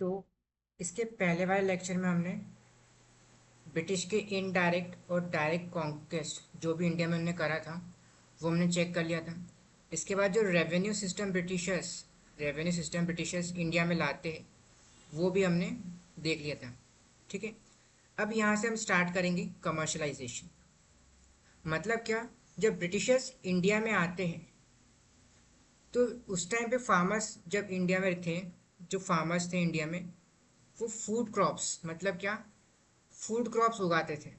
तो इसके पहले वाले लेक्चर में हमने ब्रिटिश के इनडायरेक्ट और डायरेक्ट कॉन्क्वेस्ट जो भी इंडिया में उन्होंने करा था वो हमने चेक कर लिया था। इसके बाद जो रेवेन्यू सिस्टम ब्रिटिशर्स इंडिया में लाते हैं वो भी हमने देख लिया था। ठीक है, अब यहाँ से हम स्टार्ट करेंगे कमर्शलाइजेशन। मतलब क्या, जब ब्रिटिशर्स इंडिया में आते हैं तो उस टाइम पे फार्मर्स जब इंडिया में थे, जो फार्मर्स थे इंडिया में, वो फूड क्रॉप्स मतलब क्या, फूड क्रॉप्स उगाते थे,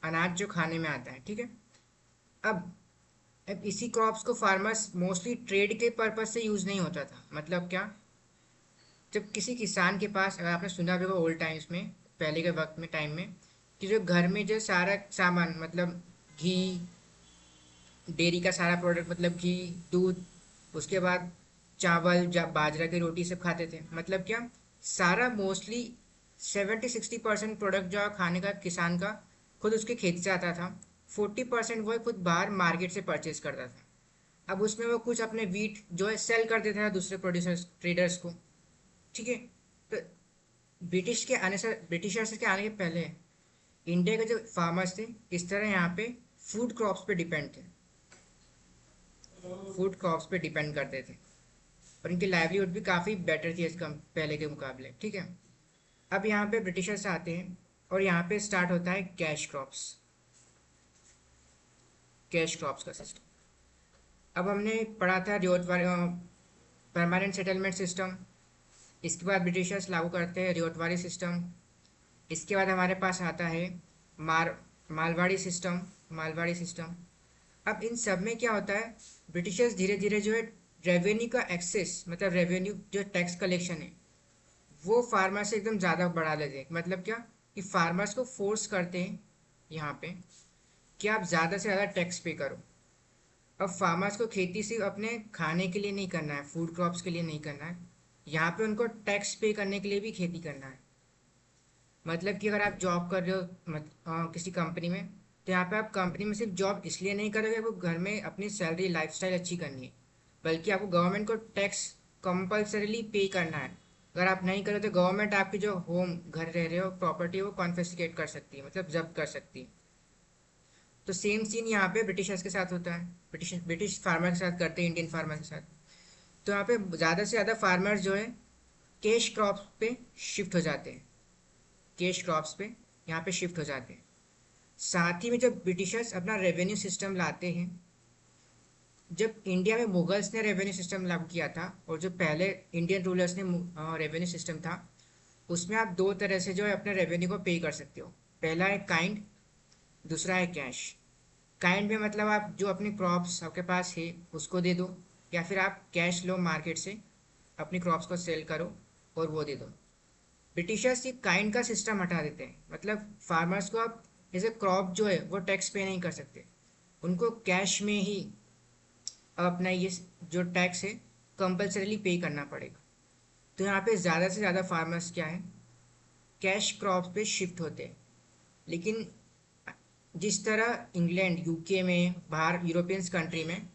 अनाज जो खाने में आता है। ठीक है, अब अब इसी क्रॉप्स को फार्मर्स मोस्टली ट्रेड के पर्पज से यूज़ नहीं होता था। मतलब क्या, जब किसी किसान के पास, अगर आपने सुना भी होगा ओल्ड टाइम्स में, पहले के वक्त में टाइम में, कि जो घर में जो सारा सामान मतलब घी, डेयरी का सारा प्रोडक्ट मतलब घी, दूध, उसके बाद चावल, बाजरा की रोटी सब खाते थे। मतलब क्या, सारा मोस्टली 70-60% प्रोडक्ट जो है खाने का किसान का खुद उसके खेत से आता था। 40% वो खुद बाहर मार्केट से परचेज करता था। अब उसमें वो कुछ अपने वीट जो है सेल कर देता था दूसरे प्रोड्यूसर्स ट्रेडर्स को। ठीक है, तो ब्रिटिशर्स के आने के पहले इंडिया के जो फार्मर्स थे इस तरह यहाँ पे फूड क्रॉप्स पे डिपेंड थे, फूड क्रॉप्स पे डिपेंड करते थे, और इनकी लाइवलीहुड भी काफ़ी बेटर थी इसका पहले के मुकाबले। ठीक है, अब यहाँ पे ब्रिटिशर्स आते हैं और यहाँ पे स्टार्ट होता है कैश क्रॉप्स का सिस्टम। अब हमने पढ़ा था परमानेंट सेटलमेंट सिस्टम। इसके बाद ब्रिटिशर्स लागू करते हैं रियोटवारी सिस्टम। इसके बाद हमारे पास आता है मार मालवाड़ी सिस्टम मालवाड़ी सिस्टम। अब इन सब में क्या होता है, ब्रिटिशर्स धीरे धीरे जो है रेवेन्यू का एक्सेस मतलब रेवेन्यू जो टैक्स कलेक्शन है वो फार्मर से एकदम ज़्यादा बढ़ा लेते हैं। मतलब क्या, कि फार्मर्स को फोर्स करते हैं यहाँ पे कि आप ज़्यादा से ज़्यादा टैक्स पे करो। अब फार्मर्स को खेती सिर्फ अपने खाने के लिए नहीं करना है, फूड क्रॉप्स के लिए नहीं करना है, यहाँ पे उनको टैक्स पे करने के लिए भी खेती करना है। मतलब कि अगर आप जॉब कर रहे हो किसी कंपनी में, तो यहाँ पे आप कंपनी में सिर्फ जॉब इसलिए नहीं करोगे आपको घर में अपनी सैलरी लाइफस्टाइल अच्छी करनी है, बल्कि आपको गवर्नमेंट को टैक्स कंपल्सरीली पे करना है। अगर आप नहीं करो तो गवर्नमेंट आपकी जो होम घर रह रहे हो प्रॉपर्टी वो कॉन्फिस्केट कर सकती है, मतलब जब्त कर सकती है। तो सेम सीन यहाँ पे ब्रिटिशर्स के साथ होता है, ब्रिटिश फार्मर के साथ करते हैं इंडियन फार्मर के साथ। तो यहाँ पे ज़्यादा से ज़्यादा फार्मर्स जो है कैश क्रॉप्स पे शिफ्ट हो जाते हैं, कैश क्रॉप्स पे यहाँ पे शिफ्ट हो जाते हैं। साथ ही में जब ब्रिटिशर्स अपना रेवेन्यू सिस्टम लाते हैं, जब इंडिया में मुगल्स ने रेवेन्यू सिस्टम लागू किया था और जो पहले इंडियन रूलर्स ने रेवेन्यू सिस्टम था, उसमें आप दो तरह से जो है अपने रेवेन्यू को पे कर सकते हो। पहला है काइंड, दूसरा है कैश। काइंड में मतलब आप जो अपनी क्रॉप्स आपके पास है उसको दे दो, या फिर आप कैश लो मार्केट से, अपनी क्रॉप्स को सेल करो और वो दे दो। ब्रिटिशर्स ये काइंड का सिस्टम हटा देते हैं, मतलब फार्मर्स को आप जैसे क्रॉप जो है वो टैक्स पे नहीं कर सकते, उनको कैश में ही अपना ये जो टैक्स है कंपल्सरीली पे करना पड़ेगा। तो यहाँ पे ज़्यादा से ज़्यादा फार्मर्स क्या है, कैश क्रॉप पे शिफ्ट होते हैं। लेकिन जिस तरह इंग्लैंड यूके में बाहर यूरोपियंस कंट्री में,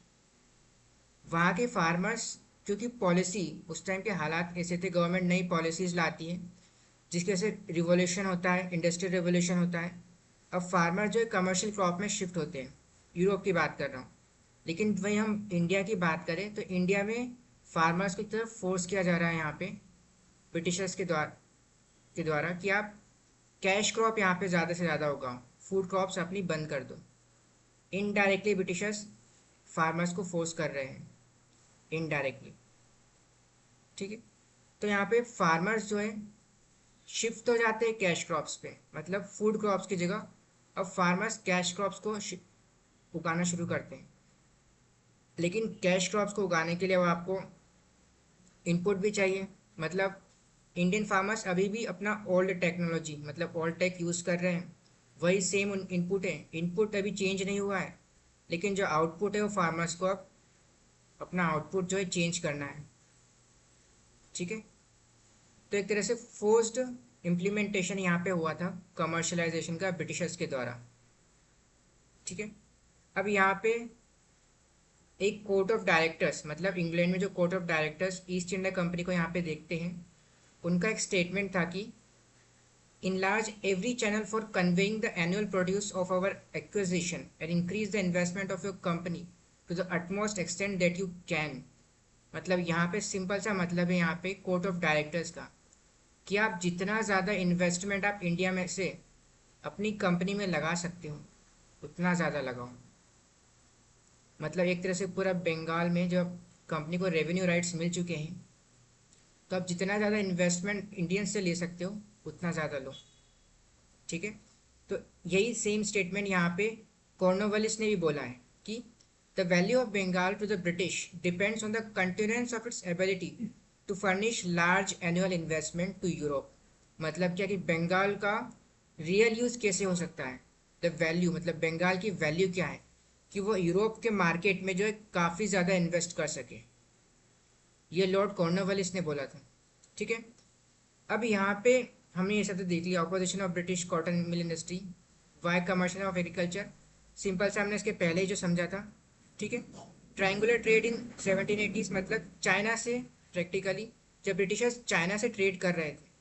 वहाँ के फार्मर्स, क्योंकि पॉलिसी उस टाइम के हालात ऐसे थे, गवर्नमेंट नई पॉलिसीज़ लाती है जिसकी वजह से रिवॉल्यूशन होता है, इंडस्ट्रियल रिवॉल्यूशन होता है। अब फार्मर जो है कमर्शियल क्रॉप में शिफ्ट होते हैं, यूरोप की बात कर रहा हूँ। लेकिन वहीं हम इंडिया की बात करें तो इंडिया में फार्मर्स की तरफ फोर्स किया जा रहा है यहाँ पे ब्रिटिशर्स के द्वारा कि आप कैश क्रॉप यहाँ पे ज़्यादा से ज़्यादा उगाओ, फूड क्रॉप्स अपनी बंद कर दो। इनडायरेक्टली ब्रिटिशर्स फार्मर्स को फोर्स कर रहे हैं, इनडायरेक्टली। ठीक है, तो यहाँ पे फार्मर्स जो है शिफ्ट हो जाते हैं कैश क्रॉप्स पे, मतलब फूड क्रॉप्स की जगह अब फार्मर्स कैश क्रॉप्स को उगाना शुरू करते हैं। लेकिन कैश क्रॉप्स को उगाने के लिए वो आपको इनपुट भी चाहिए। मतलब इंडियन फार्मर्स अभी भी अपना ओल्ड टेक्नोलॉजी मतलब ओल्ड टेक यूज़ कर रहे हैं, वही सेम इनपुट है, इनपुट अभी चेंज नहीं हुआ है। लेकिन जो आउटपुट है वो फार्मर्स को अब अपना आउटपुट जो है चेंज करना है। ठीक है, तो एक तरह से फोर्स्ड इम्प्लीमेंटेशन यहाँ पे हुआ था कमर्शलाइजेशन का ब्रिटिशर्स के द्वारा। ठीक है, अब यहाँ पे एक कोर्ट ऑफ डायरेक्टर्स, मतलब इंग्लैंड में जो court of directors east India company को यहाँ पे देखते हैं, उनका एक स्टेटमेंट था कि enlarge every channel for conveying the annual produce of our acquisition and increase the investment of your company to the utmost extent that you can। मतलब यहाँ पे सिंपल सा मतलब है यहाँ पे कोर्ट ऑफ डायरेक्टर्स का कि आप जितना ज़्यादा इन्वेस्टमेंट आप इंडिया में से अपनी कंपनी में लगा सकते हो उतना ज़्यादा लगाओ। मतलब एक तरह से पूरा बंगाल में जब कंपनी को रेवेन्यू राइट्स मिल चुके हैं तो आप जितना ज़्यादा इन्वेस्टमेंट इंडियन से ले सकते हो उतना ज़्यादा लो। ठीक है, तो यही सेम स्टेटमेंट यहाँ पे कॉर्नोवालिस ने भी बोला है कि the value of Bengal to the British depends on the continuance of its ability to furnish large annual investment to Europe. मतलब क्या कि बंगाल का रियल यूज़ कैसे हो सकता है, द वैल्यू मतलब बंगाल की वैल्यू क्या है कि वो यूरोप के मार्केट में जो है काफ़ी ज़्यादा इन्वेस्ट कर सके। ये लॉर्ड कॉर्नोवालिस ने बोला था। ठीक है, अब यहाँ पे हमने ये सब तो देख लिया, opposition of British cotton mill industry, why commercial of agriculture, simple से हमने इसके पहले ही जो समझा था। ठीक है, ट्रायंगुलर ट्रेड इन 1780s मतलब चाइना से प्रैक्टिकली जब ब्रिटिशर्स चाइना से ट्रेड कर रहे थे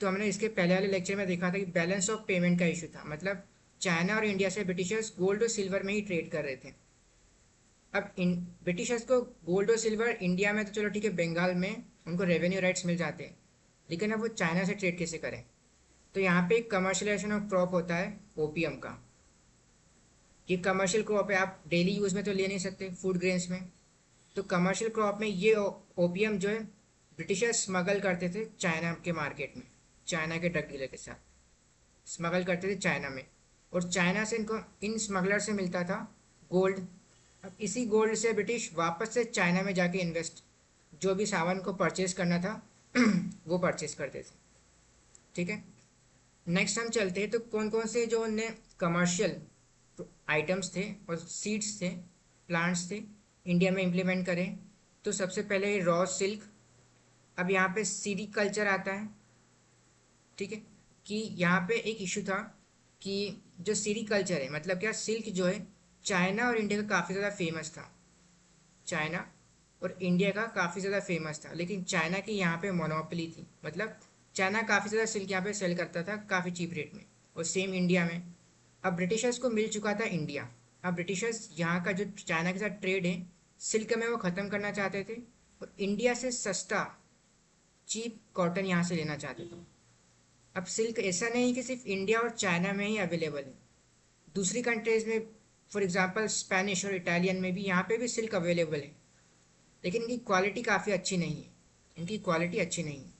तो हमने इसके पहले वाले लेक्चर में देखा था कि बैलेंस ऑफ पेमेंट का इशू था। मतलब चाइना और इंडिया से ब्रिटिशर्स गोल्ड और सिल्वर में ही ट्रेड कर रहे थे। अब इन ब्रिटिशर्स को गोल्ड और सिल्वर इंडिया में तो चलो ठीक है, बंगाल में उनको रेवेन्यू राइट्स मिल जाते हैं, लेकिन अब वो चाइना से ट्रेड कैसे करें। तो यहाँ पे कमर्शलाइजेशन ऑफ क्रॉप होता है ओपीएम का। ये कमर्शियल क्रॉप है, आप डेली यूज़ में तो ले नहीं सकते फूड ग्रेन्स में, तो कमर्शियल क्रॉप में ये ओपीएम जो है ब्रिटिशर्स स्मगल करते थे चाइना के मार्केट में, चाइना के ड्रग डीलर के साथ स्मगल करते थे चाइना में, और चाइना से इनको इन स्मगलर से मिलता था गोल्ड। अब इसी गोल्ड से ब्रिटिश वापस से चाइना में जाके इन्वेस्ट जो भी सामान को परचेज करना था वो परचेज करते थे। ठीक है, नेक्स्ट हम चलते हैं तो कौन कौन से जो उनने कमर्शियल आइटम्स थे और सीड्स थे, प्लांट्स थे, इंडिया में इम्प्लीमेंट करें। तो सबसे पहले रॉ सिल्क। अब यहाँ पे सीरी कल्चर आता है। ठीक है, कि यहाँ पे एक इशू था कि जो सीरी कल्चर है मतलब क्या, सिल्क जो है चाइना और इंडिया का काफ़ी ज़्यादा फेमस था, चाइना और इंडिया का काफ़ी ज़्यादा फेमस था, लेकिन चाइना की यहाँ पे मोनोपोली थी। मतलब चाइना काफ़ी ज़्यादा सिल्क यहाँ पे सेल करता था काफ़ी चीप रेट में, और सेम इंडिया में। अब ब्रिटिशर्स को मिल चुका था इंडिया, अब ब्रिटिशर्स यहाँ का जो चाइना के साथ ट्रेड है सिल्क में वो ख़त्म करना चाहते थे, और इंडिया से सस्ता चीप कॉटन यहाँ से लेना चाहते थे। अब सिल्क ऐसा नहीं कि सिर्फ इंडिया और चाइना में ही अवेलेबल है, दूसरी कंट्रीज़ में फॉर एग्जांपल स्पेनिश और इटालियन में भी यहाँ पे भी सिल्क अवेलेबल है, लेकिन इनकी क्वालिटी काफ़ी अच्छी नहीं है, इनकी क्वालिटी अच्छी नहीं है।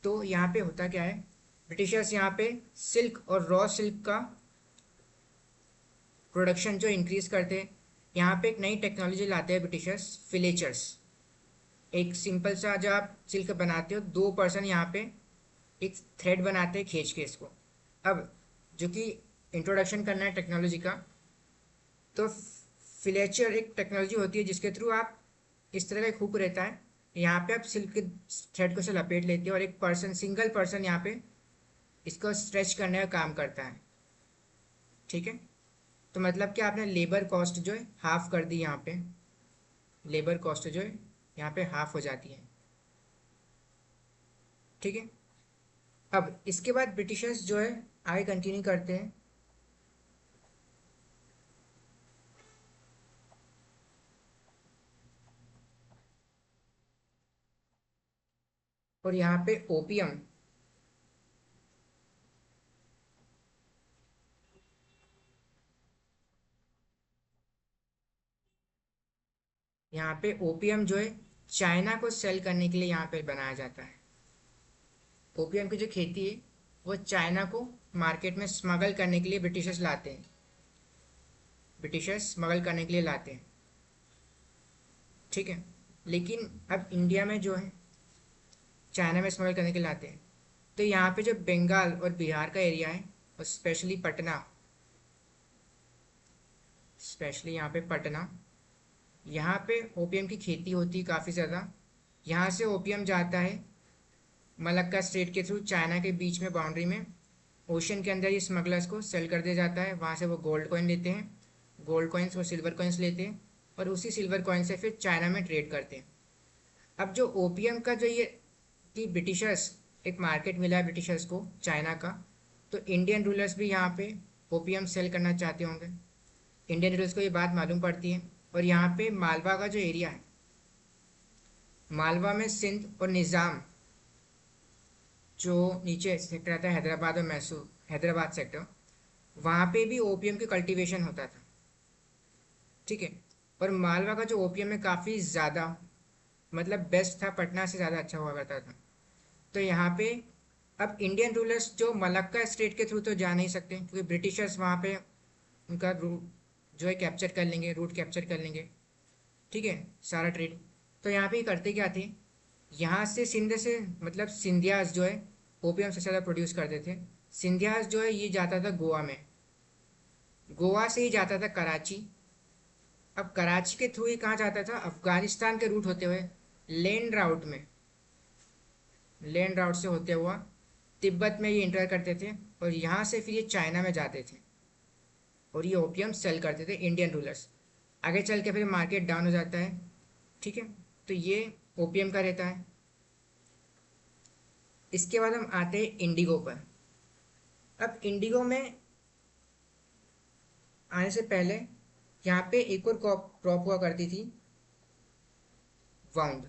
तो यहाँ पे होता क्या है, ब्रिटिशर्स यहाँ पे सिल्क और रॉ सिल्क का प्रोडक्शन जो इंक्रीज़ करते हैं, यहाँ पे एक नई टेक्नोलॉजी लाते हैं ब्रिटिशर्स, फिलेचर्स। एक सिंपल सा जो आप सिल्क बनाते हो 2% यहाँ पे एक थ्रेड बनाते हैं खींच के इसको। अब जो कि इंट्रोडक्शन करना है टेक्नोलॉजी का, तो फिलेचर एक टेक्नोलॉजी होती है जिसके थ्रू आप इस तरह का एक हुक रहता है, यहाँ पे आप सिल्क के थ्रेड को से लपेट लेते हो और एक पर्सन सिंगल पर्सन यहाँ पे इसको स्ट्रेच करने का काम करता है। ठीक है, तो मतलब कि आपने लेबर कॉस्ट जो है हाफ कर दी, यहाँ पे लेबर कॉस्ट जो है यहाँ पे हाफ हो जाती है। ठीक है, अब इसके बाद ब्रिटिशर्स जो है आगे कंटिन्यू करते हैं। और यहाँ पे ओपियम, यहाँ पे ओपियम जो है चाइना को सेल करने के लिए यहाँ पे बनाया जाता है। ओपियम की जो खेती है वो चाइना को मार्केट में स्मगल करने के लिए ब्रिटिशर्स लाते हैं, ब्रिटिशर्स स्मगल करने के लिए लाते हैं। ठीक है, लेकिन अब इंडिया में जो है चाइना में स्मगल करने के लिए लाते हैं। तो यहाँ पे जो बंगाल और बिहार का एरिया है और स्पेशली पटना, स्पेशली यहाँ पे पटना, यहाँ पे ओपियम की खेती होती है काफ़ी ज़्यादा। यहाँ से ओपियम जाता है मलक्का स्ट्रेट के थ्रू चाइना के बीच में बाउंड्री में, ओशन के अंदर ये स्मगलर्स को सेल कर दिया जाता है। वहाँ से वो गोल्ड कॉइन लेते हैं, गोल्ड कॉइन्स और सिल्वर कॉइन्स लेते हैं, और उसी सिल्वर कॉइन से फिर चाइना में ट्रेड करते हैं। अब जो ओपियम का जो ये कि ब्रिटिशर्स, एक मार्केट मिला है ब्रिटिशर्स को चाइना का, तो इंडियन रूलर्स भी यहाँ पे ओपियम सेल करना चाहते होंगे। इंडियन रूलर्स को ये बात मालूम पड़ती है, और यहाँ पे मालवा का जो एरिया है, मालवा में सिंध और निज़ाम, जो नीचे सेक्टर आता है हैदराबाद और मैसूर, हैदराबाद सेक्टर, वहाँ पे भी ओपियम की कल्टीवेशन होता था। ठीक है। और मालवा का जो ओपियम है काफ़ी ज़्यादा, मतलब बेस्ट था, पटना से ज़्यादा अच्छा हुआ करता था। तो यहाँ पे अब इंडियन रूलर्स जो मलक्का स्टेट के थ्रू तो जा नहीं सकते, क्योंकि ब्रिटिशर्स वहाँ पे उनका रूट जो है कैप्चर कर लेंगे, रूट कैप्चर कर लेंगे। ठीक है, सारा ट्रेड। तो यहाँ पे करते क्या थे, यहाँ से सिंध से, मतलब सिंधियाज जो है ओपियम सबसे ज़्यादा प्रोड्यूस करते थे। सिंधियाज जो है ये जाता था गोवा में, गोवा से ही जाता था कराची। अब कराची के थ्रू ही कहाँ जाता था, अफगानिस्तान के रूट होते हुए, लैंड राउट में, लैंड राउट से होते हुआ तिब्बत में ये इंटर करते थे, और यहाँ से फिर ये चाइना में जाते थे, और ये ओपियम सेल करते थे इंडियन रूलर्स। आगे चल के फिर मार्केट डाउन हो जाता है। ठीक है, तो ये ओपियम का रहता है। इसके बाद हम आते हैं इंडिगो पर। अब इंडिगो में आने से पहले यहाँ पे एक और क्रॉप हुआ करती थी, वाउंड।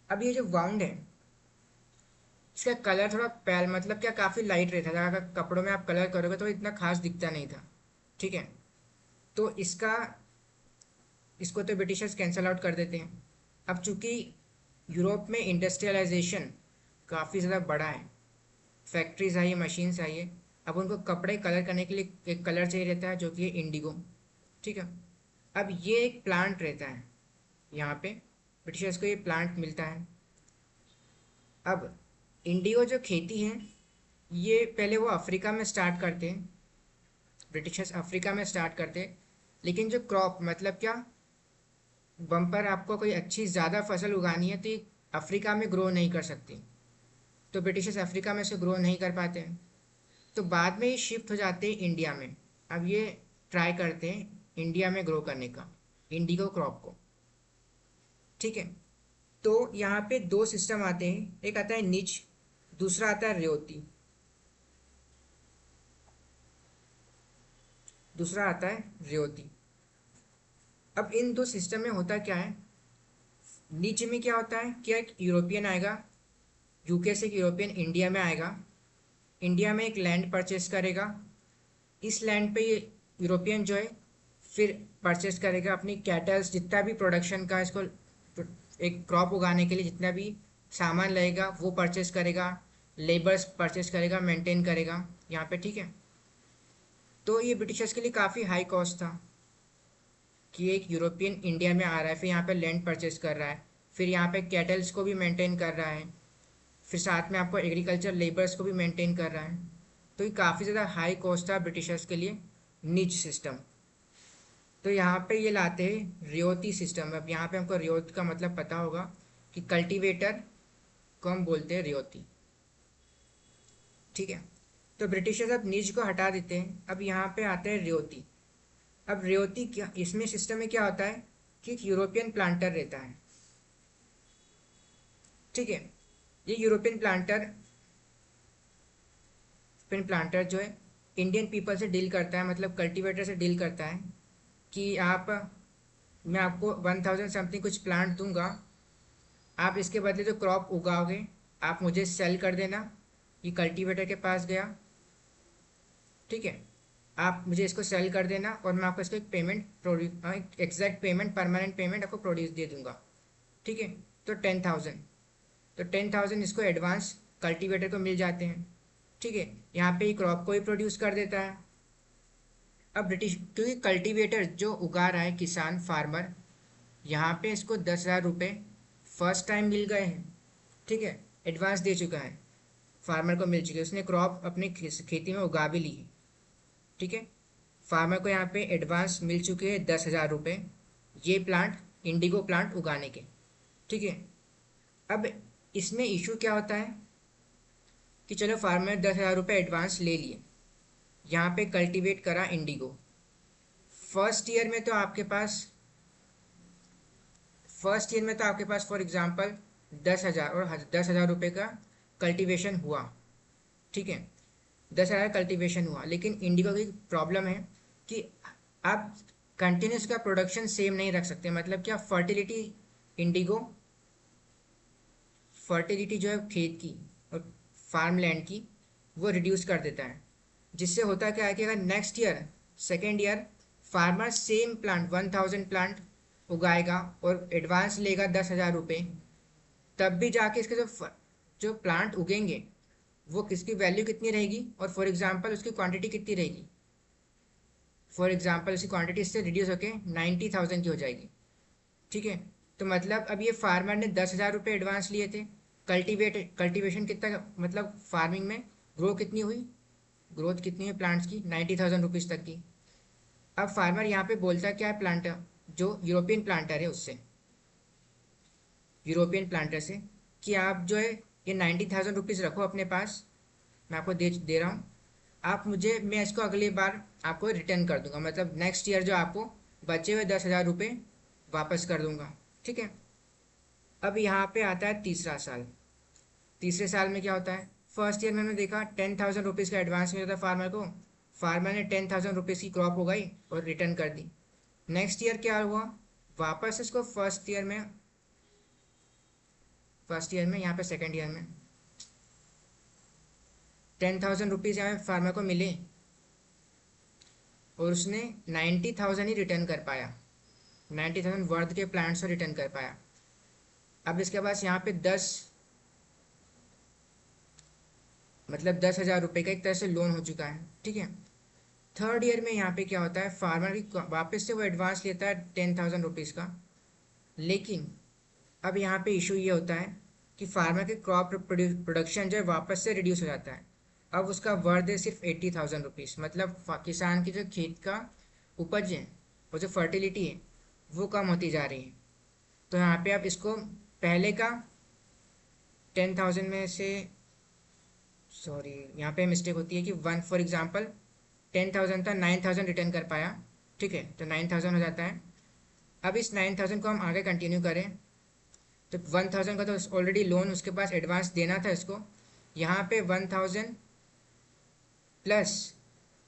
अब ये जो वाउंड है, इसका कलर थोड़ा पैल, मतलब क्या, काफ़ी लाइट रहता था। अगर कपड़ों में आप कलर करोगे तो इतना खास दिखता नहीं था। ठीक है, तो इसको तो ब्रिटिशर्स कैंसल आउट कर देते हैं। अब चूंकि यूरोप में इंडस्ट्रियलाइजेशन काफ़ी ज़्यादा बढ़ा है, फैक्ट्रीज आई है, मशीन्स आई है, अब उनको कपड़े कलर करने के लिए एक कलर चाहिए रहता है, जो कि है इंडिगो। ठीक है, अब ये एक प्लांट रहता है यहाँ पे, ब्रिटिशर्स को ये प्लांट मिलता है। अब इंडिगो जो खेती है, ये पहले वो अफ्रीका में स्टार्ट करते हैं, ब्रिटिशर्स अफ्रीका में स्टार्ट करते हैं। लेकिन जो क्रॉप, मतलब क्या, बम्पर आपको कोई अच्छी ज़्यादा फसल उगानी है तो ये अफ्रीका में ग्रो नहीं कर सकती, तो ब्रिटिशर्स अफ्रीका में से ग्रो नहीं कर पाते हैं। तो बाद में ये शिफ्ट हो जाते हैं इंडिया में। अब ये ट्राई करते हैं इंडिया में ग्रो करने का, इंडिगो क्रॉप को। ठीक है, तो यहाँ पे दो सिस्टम आते हैं, एक आता है निच, दूसरा आता है रेवती। दूसरा आता है रेवती। अब इन दो सिस्टम में होता क्या है, नीच में क्या होता है कि एक यूरोपियन आएगा, यूके से एक यूरोपियन इंडिया में आएगा, इंडिया में एक लैंड परचेस करेगा। इस लैंड पे ये यूरोपियन जो है फिर परचेस करेगा अपनी कैटल्स, जितना भी प्रोडक्शन का इसको एक क्रॉप उगाने के लिए जितना भी सामान लगेगा वो परचेस करेगा, लेबर्स परचेस करेगा, मेंटेन करेगा यहाँ पे। ठीक है, तो ये ब्रिटिशर्स के लिए काफ़ी हाई कॉस्ट था कि एक यूरोपियन इंडिया में आ रहा है, फिर यहाँ पे लैंड परचेस कर रहा है, फिर यहाँ पे कैटल्स को भी मेंटेन कर रहा है, फिर साथ में आपको एग्रीकल्चर लेबर्स को भी मेंटेन कर रहा है। तो ये काफ़ी ज़्यादा हाई कॉस्ट था ब्रिटिशर्स के लिए, निच सिस्टम। तो यहाँ पे ये लाते हैं रियोती सिस्टम। अब यहाँ पे हमको रियोत का मतलब पता होगा कि कल्टीवेटर को हम बोलते हैं रियोती। ठीक है, तो ब्रिटिशर्स अब निज को हटा देते हैं, अब यहाँ पे आते हैं रियोती। अब रियोती क्या, इसमें सिस्टम में क्या होता है कि एक यूरोपियन प्लांटर रहता है। ठीक है, ये यूरोपियन प्लांटर जो है इंडियन पीपल से डील करता है, मतलब कल्टीवेटर से डील करता है कि मैं आपको 1000 समथिंग कुछ प्लांट दूंगा, आप इसके बदले जो क्रॉप उगाओगे आप मुझे सेल कर देना। ये कल्टीवेटर के पास गया, ठीक है, आप मुझे इसको सेल कर देना और मैं आपको इसको एक payment produce, exact payment, permanent payment आपको प्रोड्यूस दे दूंगा। ठीक है, तो 10,000, तो 10,000 इसको एडवांस कल्टीवेटर को मिल जाते हैं। ठीक है, यहाँ पे ही क्रॉप को ही प्रोड्यूस कर देता है। अब ब्रिटिश, क्योंकि कल्टीवेटर जो उगा रहा है किसान, फार्मर, यहाँ पे इसको 10,000 रुपये फर्स्ट टाइम मिल गए हैं। ठीक है, एडवांस दे चुका है, फार्मर को मिल चुके हैं, उसने क्रॉप अपनी खेती में उगा भी ली है। ठीक है, फार्मर को यहाँ पे एडवांस मिल चुके हैं 10,000 रुपये, ये प्लांट, इंडिगो प्लांट उगाने के। ठीक है, अब इसमें इशू क्या होता है कि चलो फार्मर 10,000 रुपये एडवांस ले लिए, यहाँ पे कल्टीवेट करा इंडिगो। फर्स्ट ईयर में तो आपके पास फर्स्ट ईयर में तो आपके पास फॉर एग्जांपल 10,000 और 10,000 रुपये का कल्टीवेशन हुआ, ठीक है, 10,000 कल्टीवेशन हुआ। लेकिन इंडिगो की प्रॉब्लम है कि आप कंटिन्यूस का प्रोडक्शन सेम नहीं रख सकते। मतलब क्या, इंडिगो फर्टिलिटी जो है खेत की और फार्म लैंड की वो रिड्यूस कर देता है, जिससे होता क्या है कि अगर next year second year farmer same plant 1,000 plant उगाएगा और एडवांस लेगा 10,000 रुपये, तब भी जाके इसके जो प्लांट उगेंगे वो किसकी वैल्यू कितनी रहेगी, और फॉर एग्जांपल उसकी क्वांटिटी कितनी रहेगी। फॉर एग्जांपल उसकी क्वांटिटी इससे रिड्यूस होकर 90,000 की हो जाएगी, ठीक है। तो मतलब अब ये फार्मर ने 10,000 रुपये एडवांस लिए थे। कल्टीवेशन कितना, मतलब फार्मिंग में ग्रो कितनी हुई, ग्रोथ कितनी है प्लांट्स की, 90,000 रुपीज़ तक की। अब फार्मर यहाँ पे बोलता है क्या है, प्लांटर जो यूरोपियन प्लांटर है उससे, यूरोपियन प्लांटर से, कि आप जो है ये 90,000 रुपीज़ रखो अपने पास, मैं आपको दे रहा हूँ, आप मुझे, मैं इसको अगली बार आपको रिटर्न कर दूंगा, मतलब नेक्स्ट ईयर जो आपको बचे हुए 10,000 रुपये वापस कर दूंगा, ठीक है। अब यहाँ पे आता है तीसरा साल। तीसरे साल में क्या होता है, फर्स्ट ईयर में हमने देखा 10,000 रुपीज़ का एडवांस मिला था फार्मर को, फार्मर ने 10,000 रुपीज़ की क्रॉप उगाई और रिटर्न कर दी। नेक्स्ट ईयर क्या हुआ, वापस इसको फर्स्ट ईयर में यहाँ पे सेकेंड ईयर में 10,000 रुपीज़ यहाँ फार्मर को मिले और उसने 90,000 ही रिटर्न कर पाया, 90,000 वर्थ के प्लांट्स को रिटर्न कर पाया। अब इसके पास यहाँ पे 10,000 रुपये का एक तरह से लोन हो चुका है, ठीक है। थर्ड ईयर में यहाँ पे क्या होता है, फार्मर की वापस से वो एडवांस लेता है 10,000 रुपीज़ का। लेकिन अब यहाँ पे इशू ये होता है कि फार्मर के क्रॉप प्रोडक्शन जो है वापस से रिड्यूस हो जाता है। अब उसका वर्थ है सिर्फ 80,000 रुपीज़, मतलब किसान की जो खेत का उपज है और जो फर्टिलिटी है वो कम होती जा रही है। तो यहाँ पे आप इसको पहले का 10,000 में से, सॉरी यहाँ पे मिस्टेक होती है कि वन फॉर एग्जांपल 10,000 था, 9,000 रिटर्न कर पाया, ठीक है, तो 9,000 हो जाता है। अब इस 9,000 को हम आगे कंटिन्यू करें तो 1,000 का तो ऑलरेडी लोन उसके पास एडवांस देना था इसको, यहाँ पे 1,000 प्लस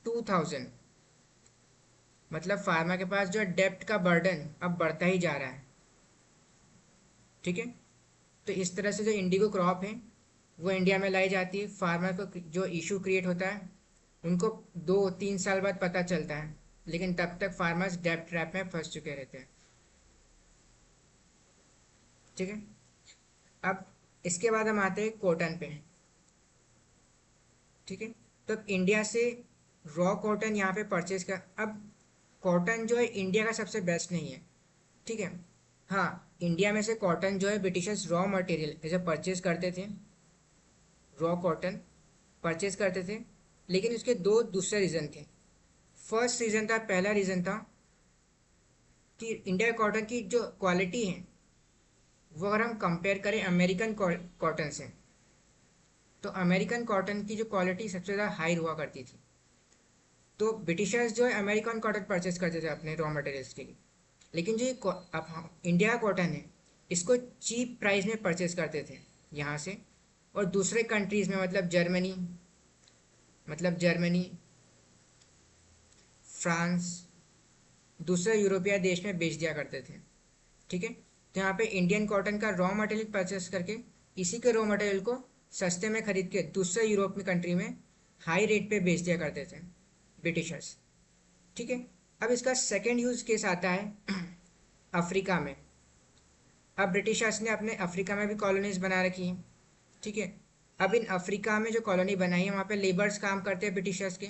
2,000, मतलब फार्मर के पास जो है डेप्ट का बर्डन अब बढ़ता ही जा रहा है, ठीक है। तो इस तरह से जो इंडिगो क्रॉप है वो इंडिया में लाई जाती है। फार्मर को जो इशू क्रिएट होता है उनको 2-3 साल बाद पता चलता है, लेकिन तब तक फार्मर्स डेप्ट ट्रैप में फंस चुके रहते हैं, ठीक है। अब इसके बाद हम आते हैं कॉटन पे, ठीक है। तो अब इंडिया से रॉ कॉटन यहाँ पे परचेज कर, अब कॉटन जो है इंडिया का सबसे बेस्ट नहीं है, ठीक है। हाँ, इंडिया में से कॉटन जो है ब्रिटिशर्स रॉ मटेरियल जैसे परचेज करते थे, रॉ कॉटन परचेज करते थे, लेकिन उसके दो दूसरे रीज़न थे। फर्स्ट रीज़न था, पहला रीज़न था कि इंडिया कॉटन की जो क्वालिटी है वो अगर हम कंपेयर करें अमेरिकन कॉटन से, तो अमेरिकन कॉटन की जो क्वालिटी सबसे ज़्यादा हाई हुआ करती थी। तो ब्रिटिशर्स जो है अमेरिकन कॉटन परचेज करते थे अपने रॉ मटेरियल्स के लिए, लेकिन जो इंडिया का कॉटन है इसको चीप प्राइस में परचेज करते थे यहाँ से, और दूसरे कंट्रीज़ में मतलब जर्मनी, फ्रांस, दूसरे यूरोपीय देश में बेच दिया करते थे, ठीक है। तो यहाँ पे इंडियन कॉटन का रॉ मटेरियल परचेस करके इसी के रॉ मटेरियल को सस्ते में खरीद के दूसरे यूरोप में कंट्री में हाई रेट पे बेच दिया करते थे ब्रिटिशर्स, ठीक है। अब इसका सेकेंड यूज केस आता है अफ्रीका में। अब ब्रिटिशर्स ने अपने अफ्रीका में भी कॉलोनीज बना रखी हैं, ठीक है। अब इन अफ्रीका में जो कॉलोनी बनाई है वहाँ पे लेबर्स काम करते हैं ब्रिटिशर्स के,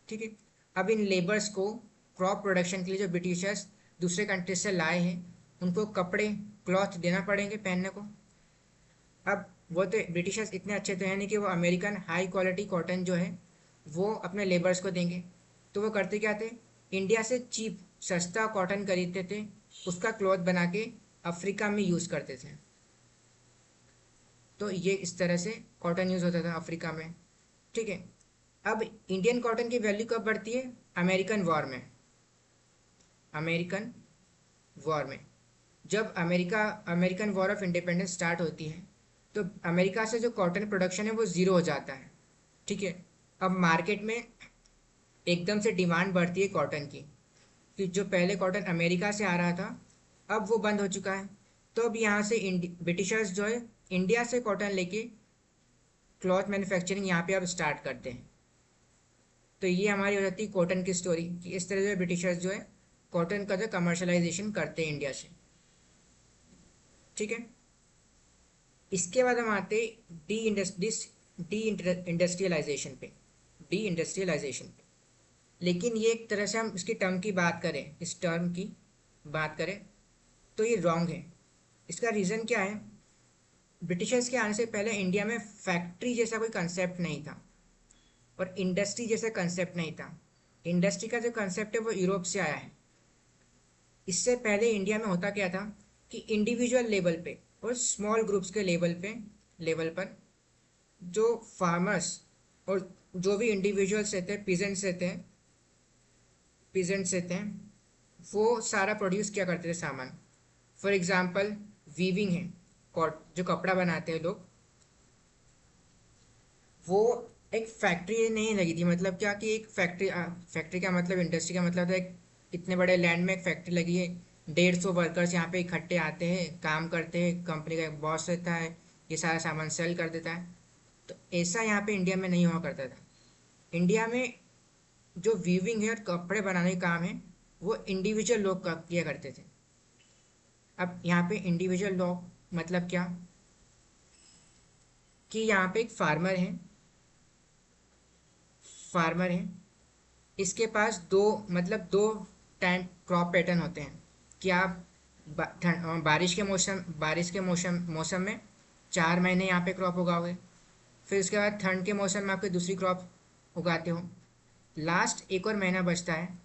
ठीक है। अब इन लेबर्स को क्रॉप प्रोडक्शन के लिए जो ब्रिटिशर्स दूसरे कंट्री से लाए हैं उनको कपड़े, क्लॉथ देना पड़ेंगे पहनने को। अब वो तो ब्रिटिशर्स इतने अच्छे तो हैं नहीं कि वो अमेरिकन हाई क्वालिटी कॉटन जो है वो अपने लेबर्स को देंगे। तो वो करते क्या थे, इंडिया से चीप सस्ता कॉटन खरीदते थे, उसका क्लॉथ बना के अफ्रीका में यूज़ करते थे। तो ये इस तरह से कॉटन यूज़ होता था अफ्रीका में, ठीक है। अब इंडियन कॉटन की वैल्यू कब बढ़ती है, अमेरिकन वॉर में जब American war of independence start होती है तो अमेरिका से जो कॉटन प्रोडक्शन है वो ज़ीरो हो जाता है। ठीक है। अब मार्केट में एकदम से डिमांड बढ़ती है कॉटन की, कि जो पहले कॉटन अमेरिका से आ रहा था अब वो बंद हो चुका है। तो अब यहाँ से ब्रिटिशर्स जो है इंडिया से कॉटन लेके क्लॉथ मैन्युफैक्चरिंग यहाँ पे अब स्टार्ट करते हैं। तो ये हमारी हो जाती है कॉटन की स्टोरी, कि इस तरह से ब्रिटिशर्स जो है कॉटन का जो कमर्शलाइजेशन करते हैं इंडिया से। ठीक है। इसके बाद हम आते डी इंडस्ट्रियलाइजेशन पे। डी इंडस्ट्रियलाइजेशन पे, लेकिन ये एक तरह से हम इसकी टर्म की बात करें, इस टर्म की बात करें तो ये रॉन्ग है। इसका रीज़न क्या है? ब्रिटिशर्स के आने से पहले इंडिया में फैक्ट्री जैसा कोई कंसेप्ट नहीं था और इंडस्ट्री जैसा कंसेप्ट नहीं था। इंडस्ट्री का जो कंसेप्ट है वो यूरोप से आया है। इससे पहले इंडिया में होता क्या था कि इंडिविजुअल लेवल पे और स्मॉल ग्रुप्स के लेवल पर जो फार्मर्स और जो भी इंडिविजुअल्स रहते हैं, पीजेंट्स रहते हैं, वो सारा प्रोड्यूस क्या करते थे सामान। फॉर एग्जांपल वीविंग है, जो कपड़ा बनाते हैं लोग, वो एक फैक्ट्री नहीं लगी थी। मतलब क्या कि एक फैक्ट्री का मतलब, इंडस्ट्री का मतलब था एक इतने बड़े लैंड में एक फैक्ट्री लगी है, 150 वर्कर्स यहाँ पे इकट्ठे आते हैं, काम करते हैं, कंपनी का एक बॉस रहता है, ये सारा सामान सेल कर देता है। तो ऐसा यहाँ पे इंडिया में नहीं हुआ करता था। इंडिया में जो वीविंग है और कपड़े बनाने का काम है वो इंडिविजुअल लोग किया करते थे। अब यहाँ पे इंडिविजुअल लोग मतलब क्या, कि यहाँ पे एक फार्मर है, इसके पास दो टाइम क्रॉप पैटर्न होते हैं, कि आप बारिश के मौसम में 4 महीने यहाँ पे क्रॉप उगाओगे, फिर उसके बाद ठंड के मौसम में आपकी दूसरी क्रॉप उगाते हो, लास्ट एक और महीना बचता है।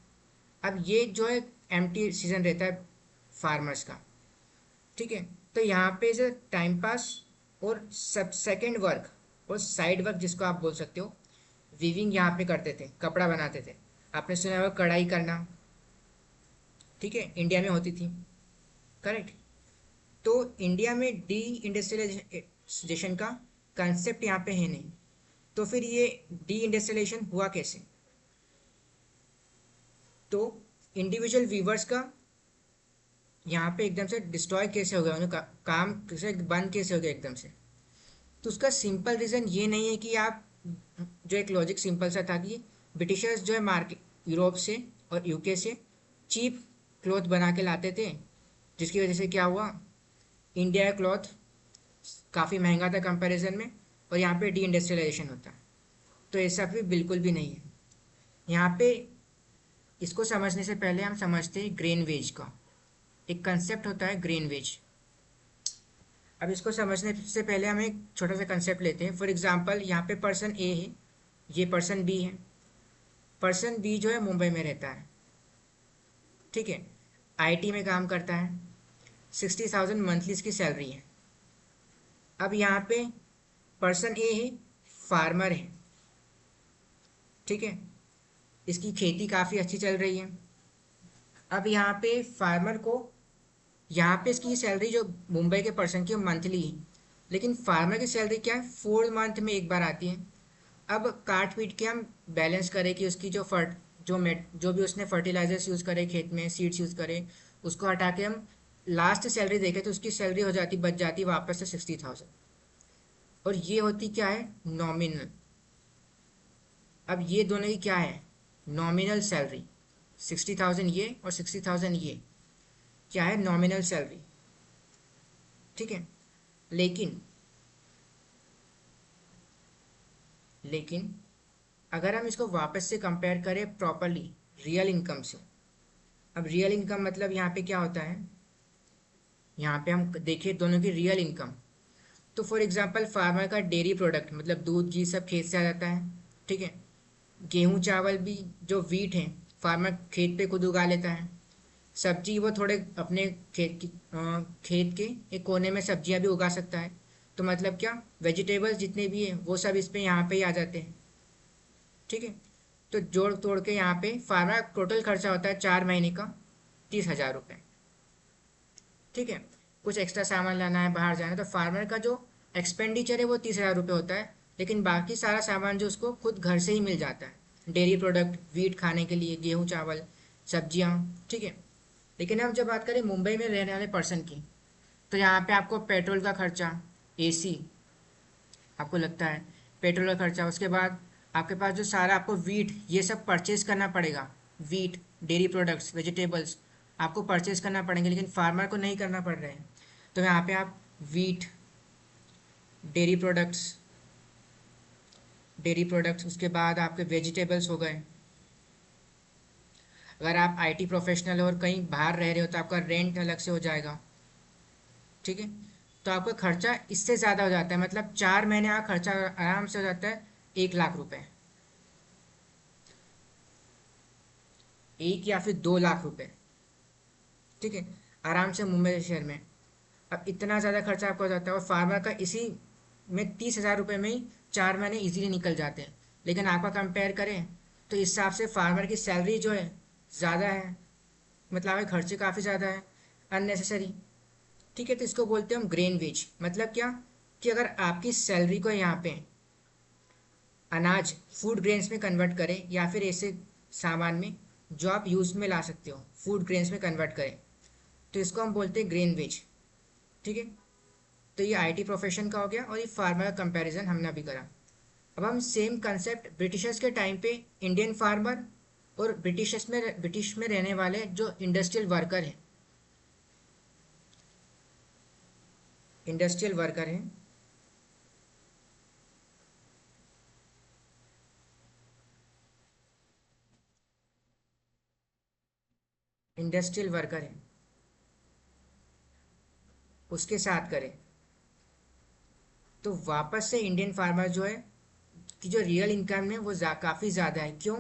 अब ये जो है एम्प्टी सीजन रहता है फार्मर्स का। ठीक है। तो यहाँ पे जो टाइम पास और सब सेकेंड वर्क और साइड वर्क जिसको आप बोल सकते हो, वीविंग यहाँ पे करते थे, कपड़ा बनाते थे। आपने सुना होगा कढ़ाई करना, ठीक है, इंडिया में होती थी। करेक्ट। तो इंडिया में डी इंडस्ट्रियलाइजेशन का कंसेप्ट यहाँ पे है नहीं। तो फिर ये डी इंडस्ट्रियलाइजेशन हुआ कैसे? तो इंडिविजुअल वीवर्स का यहाँ पे एकदम से डिस्ट्रॉय कैसे हो गया, उनका काम कैसे बंद कैसे हो गया एकदम से? तो उसका सिंपल रीज़न ये नहीं है कि आप, जो एक लॉजिक सिंपल सा था कि ब्रिटिशर्स जो है मार्केट यूरोप से और यूके से चीप क्लॉथ बना के लाते थे, जिसकी वजह से क्या हुआ, इंडिया का क्लॉथ काफ़ी महंगा था कंपैरिजन में, और यहाँ पे डी इंडस्ट्रियलाइजेशन होता। तो ऐसा भी बिल्कुल भी नहीं है। यहाँ पे इसको समझने से पहले हम समझते हैं ग्रेन वेज का एक कंसेप्ट होता है, ग्रेन वेज। अब इसको समझने से पहले हम एक छोटा सा कंसेप्ट लेते हैं। फॉर एग्जांपल यहाँ पे पर्सन ए है, ये पर्सन बी है। पर्सन बी जो है मुंबई में रहता है, ठीक है, आईटी में काम करता है, 60,000 मंथली इसकी सैलरी है। अब यहाँ पे पर्सन ए है, फार्मर है, ठीक है, इसकी खेती काफ़ी अच्छी चल रही है। अब यहाँ पे फार्मर को, यहाँ पे इसकी सैलरी जो मुंबई के पर्सन की मंथली है, लेकिन फार्मर की सैलरी क्या है, 4 मंथ में एक बार आती है। अब काट पीट के हम बैलेंस करें कि उसकी जो भी उसने फर्टिलाइजर्स यूज़ करे खेत में, सीड्स यूज़ करे, उसको हटा के हम लास्ट सैलरी देखें तो उसकी सैलरी हो जाती, बच जाती वापस से 60,000। और ये होती क्या है, नॉमिनल। अब ये दोनों की क्या है, नॉमिनल सैलरी। 60,000 ये और 60,000 ये क्या है, नॉमिनल सैलरी। ठीक है। लेकिन लेकिन अगर हम इसको वापस से कंपेयर करें प्रॉपरली रियल इनकम से, अब रियल इनकम मतलब यहाँ पे क्या होता है, यहाँ पे हम देखें दोनों की रियल इनकम। तो फॉर एग्जांपल फार्मर का डेयरी प्रोडक्ट मतलब दूध घी सब खेत से आ जाता है, ठीक है। गेहूँ चावल भी जो वीट है फार्मर खेत पे खुद उगा लेता है। सब्जी वो थोड़े अपने खेत के एक कोने में सब्जियां भी उगा सकता है। तो मतलब क्या, वेजिटेबल्स जितने भी हैं वो सब इस पे यहाँ पे ही आ जाते हैं, ठीक है। तो जोड़ तोड़ के यहाँ पे फार्मर टोटल खर्चा होता है 4 महीने का 30,000 रुपये, ठीक है। कुछ एक्स्ट्रा सामान लाना है, बाहर जाना है, तो फार्मर का जो एक्सपेंडिचर है वो 30,000 रुपये होता है, लेकिन बाकी सारा सामान जो उसको खुद घर से ही मिल जाता है, डेयरी प्रोडक्ट, वीट खाने के लिए, गेहूँ चावल, सब्जियाँ, ठीक है। लेकिन अब जब बात करें मुंबई में रहने वाले पर्सन की, तो यहाँ पे आपको पेट्रोल का खर्चा, एसी आपको लगता है, पेट्रोल का खर्चा, उसके बाद आपके पास जो सारा आपको वीट ये सब परचेज करना पड़ेगा, वीट, डेयरी प्रोडक्ट्स, वेजिटेबल्स आपको परचेज करना पड़ेंगे, लेकिन फार्मर को नहीं करना पड़ रहे हैं। तो यहाँ पे आप वीट, डेयरी प्रोडक्ट्स, उसके बाद आपके वेजिटेबल्स हो गए। अगर आप आईटी प्रोफेशनल हो और कहीं बाहर रह रहे हो तो आपका रेंट अलग से हो जाएगा, ठीक है। तो आपका खर्चा इससे ज़्यादा हो जाता है, मतलब 4 महीने का खर्चा आराम से हो जाता है 1 लाख रुपए, 1 या फिर 2 लाख रुपए, ठीक है, आराम से मुंबई शहर में। अब इतना ज़्यादा खर्चा आपका हो जाता है, और फार्मर का इसी में 30,000 रुपये में ही 4 महीने इजीली निकल जाते हैं। लेकिन आपका कंपेयर करें तो इस हिसाब से फार्मर की सैलरी जो है ज़्यादा है, मतलब आपके खर्चे काफ़ी ज़्यादा है, अननेसेसरी, ठीक है। तो इसको बोलते हैं हम ग्रेन वेज। मतलब क्या, कि अगर आपकी सैलरी को यहाँ पे अनाज, फूड ग्रेन्स में कन्वर्ट करें, या फिर ऐसे सामान में जो आप यूज़ में ला सकते हो, फूड ग्रेन्स में कन्वर्ट करें, तो इसको हम बोलते हैं ग्रेन वेज, ठीक है। तो ये आईटी प्रोफेशन का हो गया, और ये फार्मर का कंपैरिजन हमने अभी करा। अब हम सेम कंसेप्ट ब्रिटिशर्स के टाइम पे इंडियन फार्मर और ब्रिटिश में रहने वाले जो इंडस्ट्रियल वर्कर हैं, इंडस्ट्रियल वर्कर हैं, उसके साथ करें, तो वापस से इंडियन फार्मर जो है कि जो रियल इनकम है वो काफ़ी ज़्यादा है। क्यों?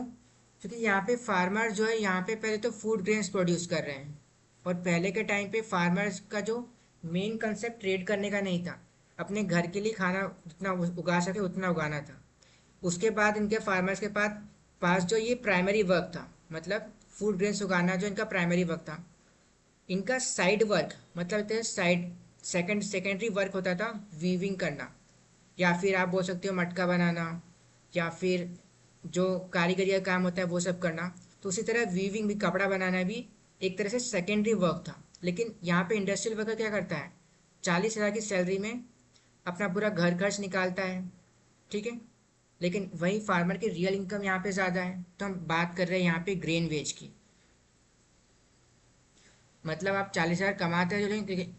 क्योंकि यहाँ पे फार्मर जो है यहाँ पे पहले तो फूड ग्रेन्स प्रोड्यूस कर रहे हैं, और पहले के टाइम पे फार्मर्स का जो मेन कंसेप्ट ट्रेड करने का नहीं था, अपने घर के लिए खाना जितना उगा सके उतना उगाना था। उसके बाद इनके फार्मर्स के पास जो ये प्राइमरी वर्क था, मतलब फूड ग्रेन्स उगाना जो इनका प्राइमरी वर्क था, इनका साइड वर्क, मतलब साइड सेकेंडरी वर्क होता था वीविंग करना, या फिर आप बोल सकते हो मटका बनाना, या फिर जो कारीगरी का काम होता है वो सब करना। तो उसी तरह वीविंग भी, कपड़ा बनाना भी एक तरह से सेकेंडरी वर्क था। लेकिन यहाँ पे इंडस्ट्रियल वर्कर क्या करता है, 40,000 की सैलरी में अपना पूरा घर खर्च निकालता है, ठीक है। लेकिन वही फार्मर की रियल इनकम यहाँ पे ज़्यादा है। तो हम बात कर रहे हैं यहाँ पे ग्रेन वेज की, मतलब आप 40,000 कमाते हो, लेकिन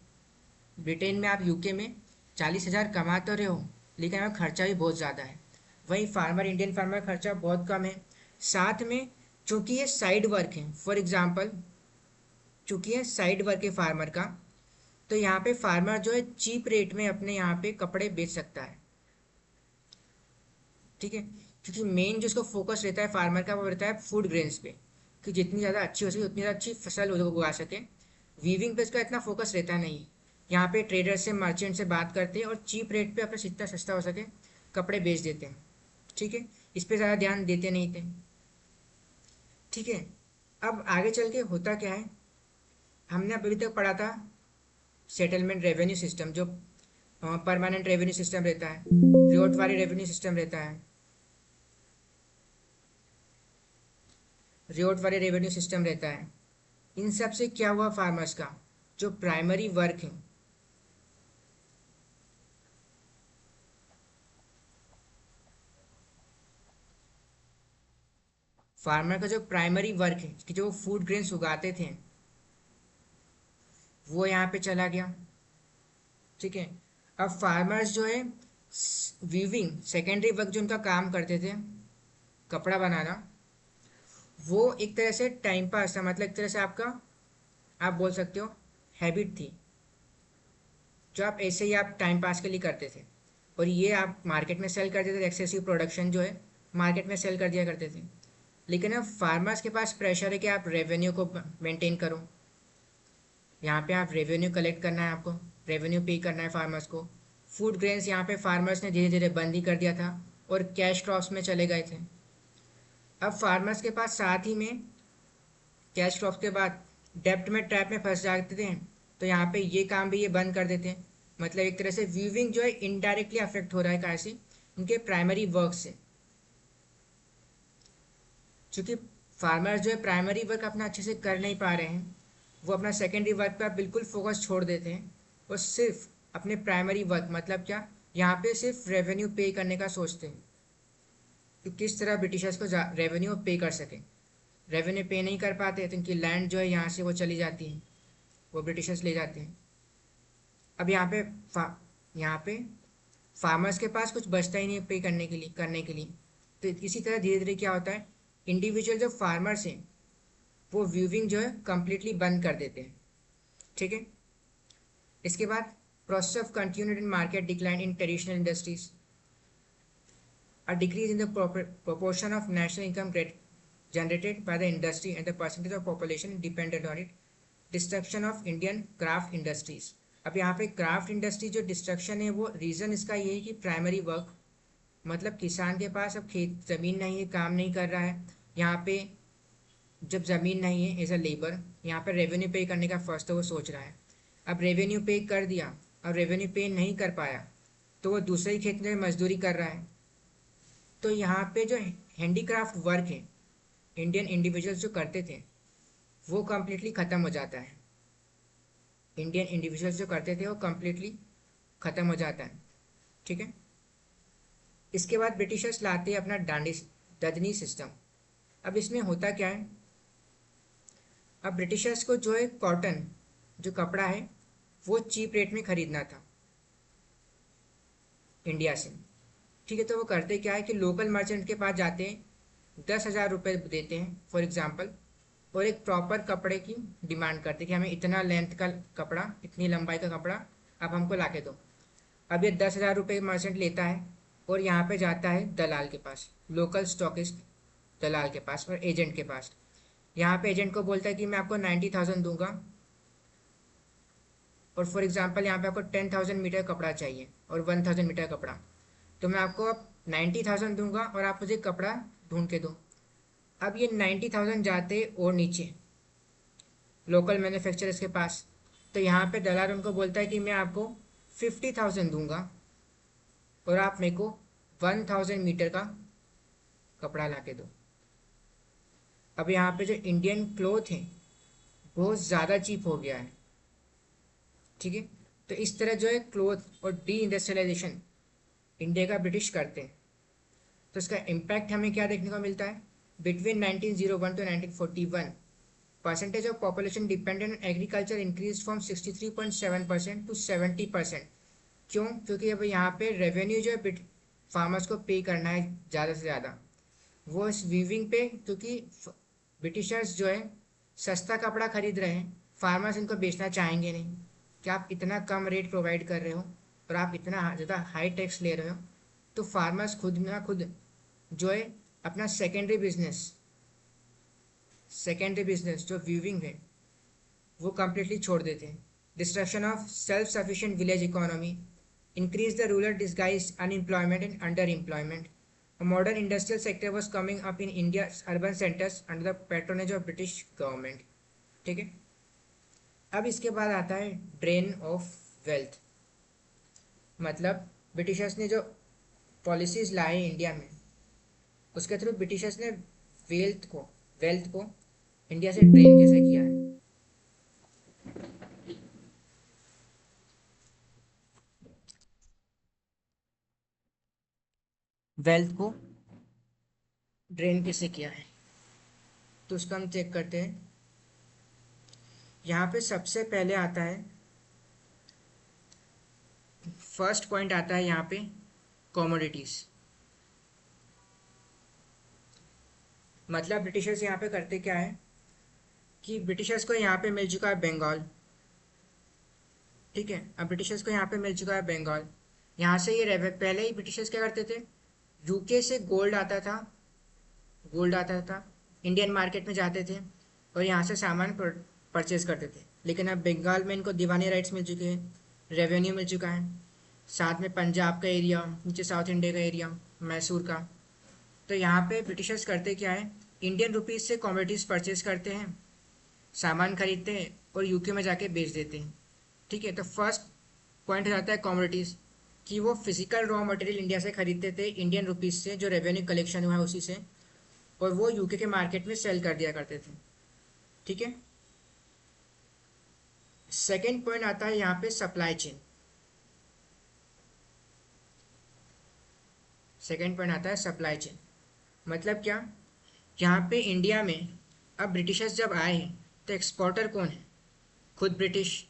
ब्रिटेन में, आप यूके में 40,000 कमा तो रहे हो, लेकिन आपका खर्चा भी बहुत ज़्यादा है। वही फार्मर, इंडियन फार्मर खर्चा बहुत कम है। साथ में चूंकि ये साइड वर्क है, फॉर एग्जांपल चूंकि ये साइड वर्क है फार्मर का, तो यहाँ पे फार्मर जो है चीप रेट में अपने यहाँ पे कपड़े बेच सकता है, ठीक है। क्योंकि मेन जो इसको फोकस रहता है फार्मर का वो रहता है फूड ग्रेन्स पे, कि जितनी ज़्यादा अच्छी हो सके उतनी ज़्यादा अच्छी फसल उगा सके। वीविंग पे इसका इतना फोकस रहता नहीं। यहाँ पे ट्रेडर से, मर्चेंट से बात करते हैं और चीप रेट पे अपने जितना सस्ता हो सके कपड़े बेच देते हैं, ठीक है। इस पे ज़्यादा ध्यान देते नहीं थे, ठीक है। अब आगे चल के होता क्या है, हमने अभी तक पढ़ा था सेटलमेंट रेवेन्यू सिस्टम, जो परमानेंट रेवेन्यू सिस्टम रहता है, रिओट वाली रेवेन्यू सिस्टम रहता है, रिओट वाले रेवेन्यू सिस्टम रहता है। इन सब से क्या हुआ, फार्मर्स का जो प्राइमरी वर्क है, फार्मर का जो प्राइमरी वर्क है कि जो फूड ग्रेन्स उगाते थे, वो यहाँ पे चला गया, ठीक है। अब फार्मर्स जो है वीविंग, सेकेंडरी वर्क जो उनका काम करते थे, कपड़ा बनाना, वो एक तरह से टाइम पास था, मतलब एक तरह से आपका, आप बोल सकते हो हैबिट थी, जो आप ऐसे ही आप टाइम पास के लिए करते थे, और ये आप मार्केट में सेल करते थे, एक्सेसिव प्रोडक्शन जो है मार्केट में सेल कर दिया करते थे। लेकिन अब फार्मर्स के पास प्रेशर है कि आप रेवेन्यू को मेंटेन करो, यहाँ पे आप रेवेन्यू कलेक्ट करना है, आपको रेवेन्यू पे करना है फार्मर्स को। फूड ग्रेन्स यहाँ पे फार्मर्स ने धीरे धीरे बंद ही कर दिया था और कैश क्रॉप्स में चले गए थे। अब फार्मर्स के पास साथ ही में कैश क्रॉप्स के बाद डेब्ट में, ट्रैप में फंस जाते थे, तो यहाँ पे ये काम भी ये बंद कर देते हैं। मतलब एक तरह से वीविंग जो है इनडायरेक्टली अफेक्ट हो रहा है कैसे, उनके प्राइमरी वर्क से। चूँकि फार्मर्स जो है प्राइमरी वर्क अपना अच्छे से कर नहीं पा रहे हैं, वो अपना सेकेंडरी वर्क पे बिल्कुल फोकस छोड़ देते हैं और सिर्फ अपने प्राइमरी वर्क मतलब क्या, यहाँ पे सिर्फ रेवेन्यू पे करने का सोचते हैं कि किस तरह ब्रिटिशर्स को रेवेन्यू पे कर सकें। रेवेन्यू पे नहीं कर पाते तो इनकी लैंड जो है यहाँ से वो चली जाती है, वो ब्रिटिशर्स ले जाते हैं। अब यहाँ पे फार्मर्स के पास कुछ बचता ही नहीं पे करने के लिए। तो इसी तरह धीरे धीरे क्या होता है, इंडिविजुअल जो फार्मर्स हैं वो व्यूविंग जो है कम्प्लीटली बंद कर देते हैं। ठीक है। इसके बाद process of continued in market decline in traditional industries, a decrease in the proportion of national income generated by the industry and the percentage of population dependent on it, destruction of Indian craft industries। अब यहाँ पे craft industry जो destruction है वो reason इसका ये है कि प्राइमरी वर्क, मतलब किसान के पास अब खेत ज़मीन नहीं है, काम नहीं कर रहा है यहाँ पे। जब ज़मीन नहीं है एज अ लेबर, यहाँ पर रेवेन्यू पे करने का फर्स्ट तो वो सोच रहा है। अब रेवेन्यू पे कर दिया, अब रेवेन्यू पे नहीं कर पाया तो वो दूसरे ही खेत में मजदूरी कर रहा है। तो यहाँ पे जो हैंडीक्राफ्ट वर्क है इंडियन इंडिविजुअल्स जो करते थे वो कम्प्लीटली ख़त्म हो जाता है। इंडियन इंडिविजुअल्स जो करते थे वो कम्प्लीटली ख़त्म हो जाता है। ठीक है। इसके बाद ब्रिटिशर्स लाते हैं अपना ददनी सिस्टम। अब इसमें होता क्या है, अब ब्रिटिशर्स को जो है कॉटन जो कपड़ा है वो चीप रेट में ख़रीदना था इंडिया से। ठीक है। तो वो करते क्या है कि लोकल मर्चेंट के पास जाते हैं, 10,000 रुपये देते हैं फॉर एग्जांपल, और एक प्रॉपर कपड़े की डिमांड करते हैं कि हमें इतना लेंथ का कपड़ा, इतनी लंबाई का कपड़ा आप हमको ला के दो। अब ये 10,000 रुपये मर्चेंट लेता है और यहाँ पे जाता है दलाल के पास, लोकल स्टॉकिस्ट दलाल के पास और एजेंट के पास। यहाँ पे एजेंट को बोलता है कि मैं आपको 90,000 दूंगा, और फॉर एग्जांपल यहाँ पे आपको 10,000 मीटर कपड़ा चाहिए और 1,000 मीटर कपड़ा, तो मैं आपको अब 90,000 दूंगा और आप मुझे कपड़ा ढूंढ के दो। अब ये 90,000 जाते और नीचे लोकल मैन्युफैक्चरर्स के पास, तो यहाँ पे दलाल उनको बोलता है कि मैं आपको 50,000 दूंगा और आप मेरे को 1,000 मीटर का कपड़ा ला के दो। अब यहाँ पे जो इंडियन क्लोथ है बहुत ज़्यादा चीप हो गया है। ठीक है। तो इस तरह जो है क्लोथ और डी इंडस्ट्रियलाइजेशन इंडिया का ब्रिटिश करते हैं। तो इसका इम्पैक्ट हमें क्या देखने को मिलता है, between 1901 to 1941 percentage of population dependent on agriculture increase from 63.7% to 70%। क्यों? क्योंकि अब यहाँ पे रेवेन्यू जो है फार्मर्स को पे करना है ज़्यादा से ज़्यादा, वो इस वीविंग पे, क्योंकि ब्रिटिशर्स जो है सस्ता कपड़ा खरीद रहे हैं, फार्मर्स इनको बेचना चाहेंगे नहीं कि आप इतना कम रेट प्रोवाइड कर रहे हो और आप इतना ज़्यादा हाई टैक्स ले रहे हो। तो फार्मर्स खुद ना खुद जो है अपना सेकेंडरी बिजनेस जो वीविंग है वो कम्प्लीटली छोड़ देते हैं। Destruction of self sufficient village economy, increase the rural disguised unemployment and underemployment. A modern industrial sector was coming up in India's urban centers under the patronage of British government। ठीक है। अब इसके बाद आता है ड्रेन ऑफ वेल्थ, मतलब Britishers ने जो पॉलिसीज लाए इंडिया में उसके थ्रू ब्रिटिशर्स ने वेल्थ को इंडिया से ड्रेन कैसे किया है। वेल्थ को ड्रेन कैसे किया है तो उसका हम चेक करते हैं। यहाँ पे सबसे पहले आता है, फर्स्ट पॉइंट आता है यहाँ पे कॉमोडिटीज़। मतलब ब्रिटिशर्स यहाँ पे करते क्या है कि ब्रिटिशर्स को यहाँ पे मिल चुका है बंगाल। ठीक है। अब ब्रिटिशर्स को यहाँ पे मिल चुका है बंगाल, यहाँ से ये पहले ही ब्रिटिशर्स क्या करते थे, यूके से गोल्ड आता था इंडियन मार्केट में जाते थे और यहाँ से सामान परचेज करते थे। लेकिन अब बंगाल में इनको दीवानी राइट्स मिल चुके हैं, रेवेन्यू मिल चुका है, साथ में पंजाब का एरिया, नीचे साउथ इंडिया का एरिया, मैसूर का। तो यहाँ पे ब्रिटिशर्स करते क्या है, इंडियन रुपीज़ से कमोडिटीज़ परचेज करते हैं, सामान खरीदते हैं और यूके में जाके बेच देते हैं। ठीक है, तो फर्स्ट पॉइंट हो जाता है कमोडिटीज़, कि वो फिजिकल रॉ मटेरियल इंडिया से खरीदते थे इंडियन रुपीज़ से, जो रेवेन्यू कलेक्शन हुआ है उसी से, और वो यूके के मार्केट में सेल कर दिया करते थे। ठीक है, सेकेंड पॉइंट आता है यहाँ पे सप्लाई चेन। सेकेंड पॉइंट आता है सप्लाई चेन, मतलब क्या, यहाँ पे इंडिया में अब ब्रिटिशर्स जब आए हैं तो एक्सपोर्टर कौन है? खुद ब्रिटिश।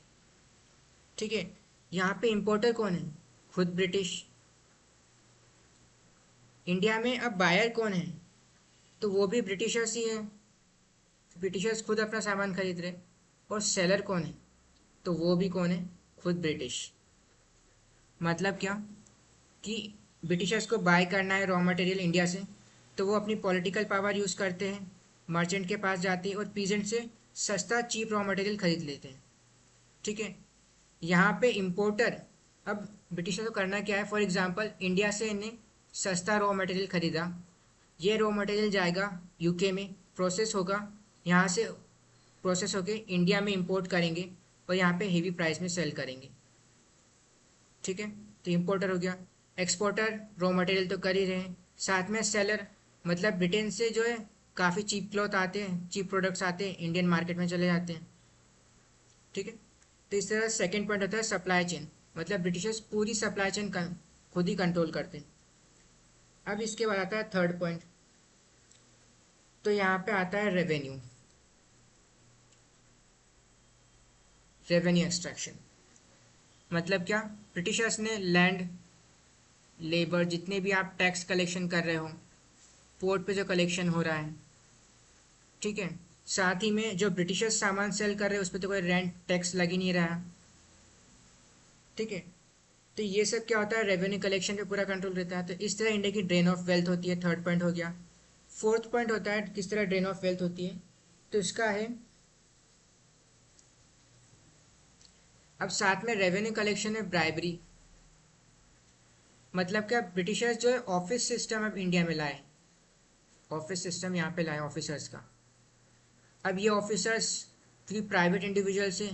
ठीक है, यहाँ पे इंपोर्टर कौन है? खुद ब्रिटिश। इंडिया में अब बायर कौन है? तो वो भी ब्रिटिशर्स ही है, ब्रिटिशर्स खुद अपना सामान खरीद रहे। और सेलर कौन है? तो वो भी कौन है? खुद ब्रिटिश। मतलब क्या, कि ब्रिटिशर्स को बाय करना है रॉ मटेरियल इंडिया से, तो वो अपनी पॉलिटिकल पावर यूज़ करते हैं, मर्चेंट के पास जाते हैं और पीजेंट से सस्ता चीप रॉ मटेरियल खरीद लेते हैं। ठीक है, यहाँ पे इम्पोर्टर, अब ब्रिटिशर को करना क्या है, फॉर एग्जांपल इंडिया से इन्हें सस्ता रॉ मटेरियल खरीदा, ये रॉ मटेरियल जाएगा यूके में, प्रोसेस होगा, यहाँ से प्रोसेस होके इंडिया में इंपोर्ट करेंगे और यहाँ पे हेवी प्राइस में सेल करेंगे। ठीक है, तो इंपोर्टर हो गया। एक्सपोर्टर रॉ मटेरियल तो कर ही रहे हैं, साथ में सेलर, मतलब ब्रिटेन से जो है काफ़ी चीप क्लॉथ आते हैं, चीप प्रोडक्ट्स आते हैं, इंडियन मार्केट में चले जाते हैं। ठीक है, तो इस तरह सेकंड पॉइंट होता है सप्लाई चेन, मतलब ब्रिटिशर्स पूरी सप्लाई चेन खुद ही कंट्रोल करते हैं। अब इसके बाद आता है थर्ड पॉइंट, तो यहाँ पे आता है रेवेन्यू, रेवेन्यू एक्सट्रैक्शन। मतलब क्या, ब्रिटिशर्स ने लैंड, लेबर, जितने भी आप टैक्स कलेक्शन कर रहे हो, पोर्ट पे जो कलेक्शन हो रहा है, ठीक है, साथ ही में जो ब्रिटिशर्स सामान सेल कर रहे हैं उस पर तो कोई रेंट टैक्स लग ही नहीं रहा। ठीक है, तो ये सब क्या होता है, रेवेन्यू कलेक्शन पे पूरा कंट्रोल रहता है। तो इस तरह इंडिया की ड्रेन ऑफ वेल्थ होती है, थर्ड पॉइंट हो गया। फोर्थ पॉइंट होता है किस तरह ड्रेन ऑफ वेल्थ होती है, तो इसका है, अब साथ में रेवेन्यू कलेक्शन में ब्राइबरी, मतलब क्या, ब्रिटिशर्स जो है ऑफिस सिस्टम अब इंडिया में लाए, ऑफिस सिस्टम यहाँ पे लाए ऑफिसर्स का। अब ये ऑफिसर्स क्योंकि प्राइवेट इंडिविजुअल से,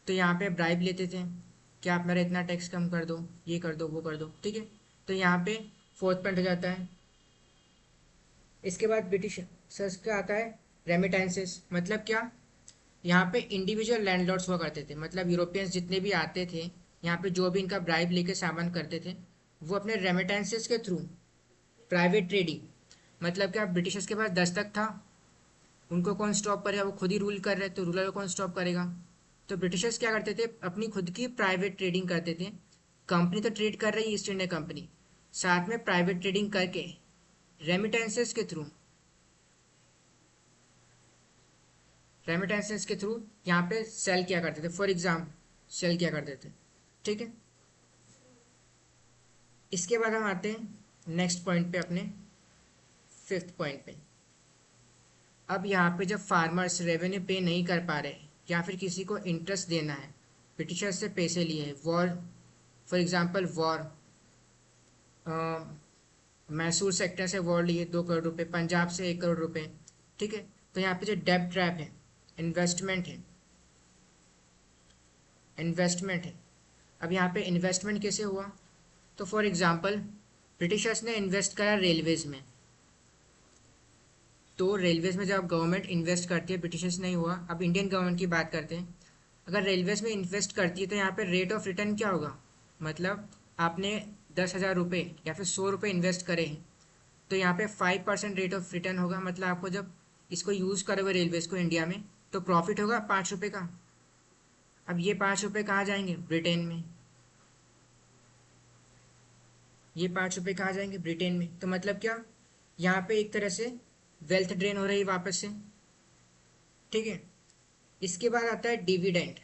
तो यहाँ पे ब्राइब लेते थे कि आप मेरा इतना टैक्स कम कर दो, ये कर दो, वो कर दो। ठीक है, तो यहाँ पे फोर्थ पॉइंट हो जाता है। इसके बाद ब्रिटिशर्स का आता है रेमिटेंसेस, मतलब क्या, यहाँ पे इंडिविजुअल लैंडलॉर्ड्स हुआ करते थे, मतलब यूरोपियंस जितने भी आते थे यहाँ पे, जो भी इनका ब्राइब लेके सामान करते थे, वो अपने रेमिटेंसेस के थ्रू, प्राइवेट ट्रेडिंग, मतलब क्या, ब्रिटिशर्स के पास दस्तक था, उनको कौन स्टॉप करेगा, वो खुद ही रूल कर रहे, तो रूलर को कौन स्टॉप करेगा। तो ब्रिटिशर्स क्या करते थे, अपनी खुद की प्राइवेट ट्रेडिंग करते थे। कंपनी तो ट्रेड कर रही है, ईस्ट इंडिया कंपनी, साथ में प्राइवेट ट्रेडिंग करके रेमिटेंसेस के थ्रू, रेमिटेंसेस के थ्रू यहाँ पे सेल किया करते थे, फॉर एग्जाम सेल किया करते थे। ठीक है, इसके बाद हम आते हैं नेक्स्ट पॉइंट पे, अपने फिफ्थ पॉइंट पे। अब यहाँ पे जब फार्मर्स रेवेन्यू पे नहीं कर पा रहे या फिर किसी को इंटरेस्ट देना है, ब्रिटिशर्स से पैसे लिए हैं, war, for example war, Mysore sector से वॉर लिए 2 करोड़ रुपए, पंजाब से 1 करोड़ रुपए। ठीक है, तो यहाँ पे जो डेब्ट ट्रैप है, इन्वेस्टमेंट है, इन्वेस्टमेंट है। अब यहाँ पे इन्वेस्टमेंट कैसे हुआ, तो फॉर एग्जांपल ब्रिटिशर्स ने इन्वेस्ट करा रेलवेज़ में, तो रेलवेज़ में जब गवर्नमेंट इन्वेस्ट करती है, ब्रिटिशर्स नहीं हुआ, अब इंडियन गवर्नमेंट की बात करते हैं, अगर रेलवेज़ में इन्वेस्ट करती है तो यहाँ पे रेट ऑफ रिटर्न क्या होगा, मतलब आपने 10,000 रुपये या फिर 100 रुपये इन्वेस्ट करे हैं, तो यहाँ पे 5% रेट ऑफ रिटर्न होगा, मतलब आपको जब इसको यूज़ करोगे रेलवेज़ को इंडिया में, तो प्रॉफिट होगा 5 रुपये का। अब ये 5 रुपये कहाँ जाएंगे, ब्रिटेन में, ये 5 रुपये कहाँ जाएंगे, ब्रिटेन में। तो मतलब क्या, यहाँ पे एक तरह से वेल्थ ड्रेन हो रही है वापस से। ठीक है, इसके बाद आता है डिविडेंड।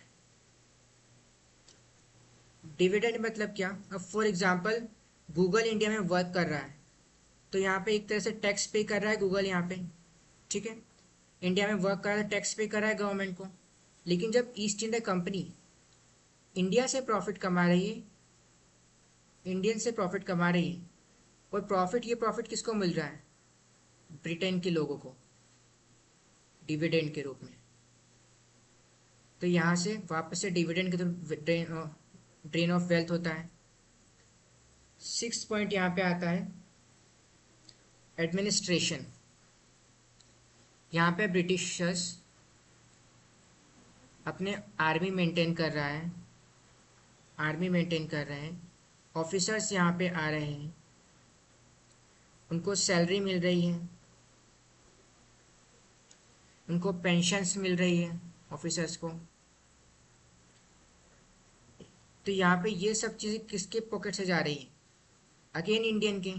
डिविडेंड मतलब क्या, अब फॉर एग्जांपल गूगल इंडिया में वर्क कर रहा है, तो यहाँ पे एक तरह से टैक्स पे कर रहा है गूगल यहाँ पे। ठीक है, इंडिया में वर्क कर रहा है, टैक्स पे कर रहा है गवर्नमेंट को। लेकिन जब ईस्ट इंडिया कंपनी इंडिया से प्रॉफिट कमा रही है, इंडियन से प्रॉफिट कमा रही है, और प्रॉफिट, ये प्रॉफिट किसको मिल रहा है, ब्रिटेन के लोगों को, डिविडेंड के रूप में। तो यहाँ से वापस से डिविडेंड के थ्रू ड्रेन ऑफ वेल्थ होता है। 6 पॉइंट यहाँ पे आता है एडमिनिस्ट्रेशन। यहाँ पे ब्रिटिशर्स अपने आर्मी मेंटेन कर रहा है, आर्मी मेंटेन कर रहे हैं, ऑफिसर्स यहाँ पे आ रहे हैं, उनको सैलरी मिल रही है, उनको पेंशन्स मिल रही है ऑफिसर्स को। तो यहाँ पे ये सब चीज़ें किसके पॉकेट से जा रही है? अगेन इंडियन के,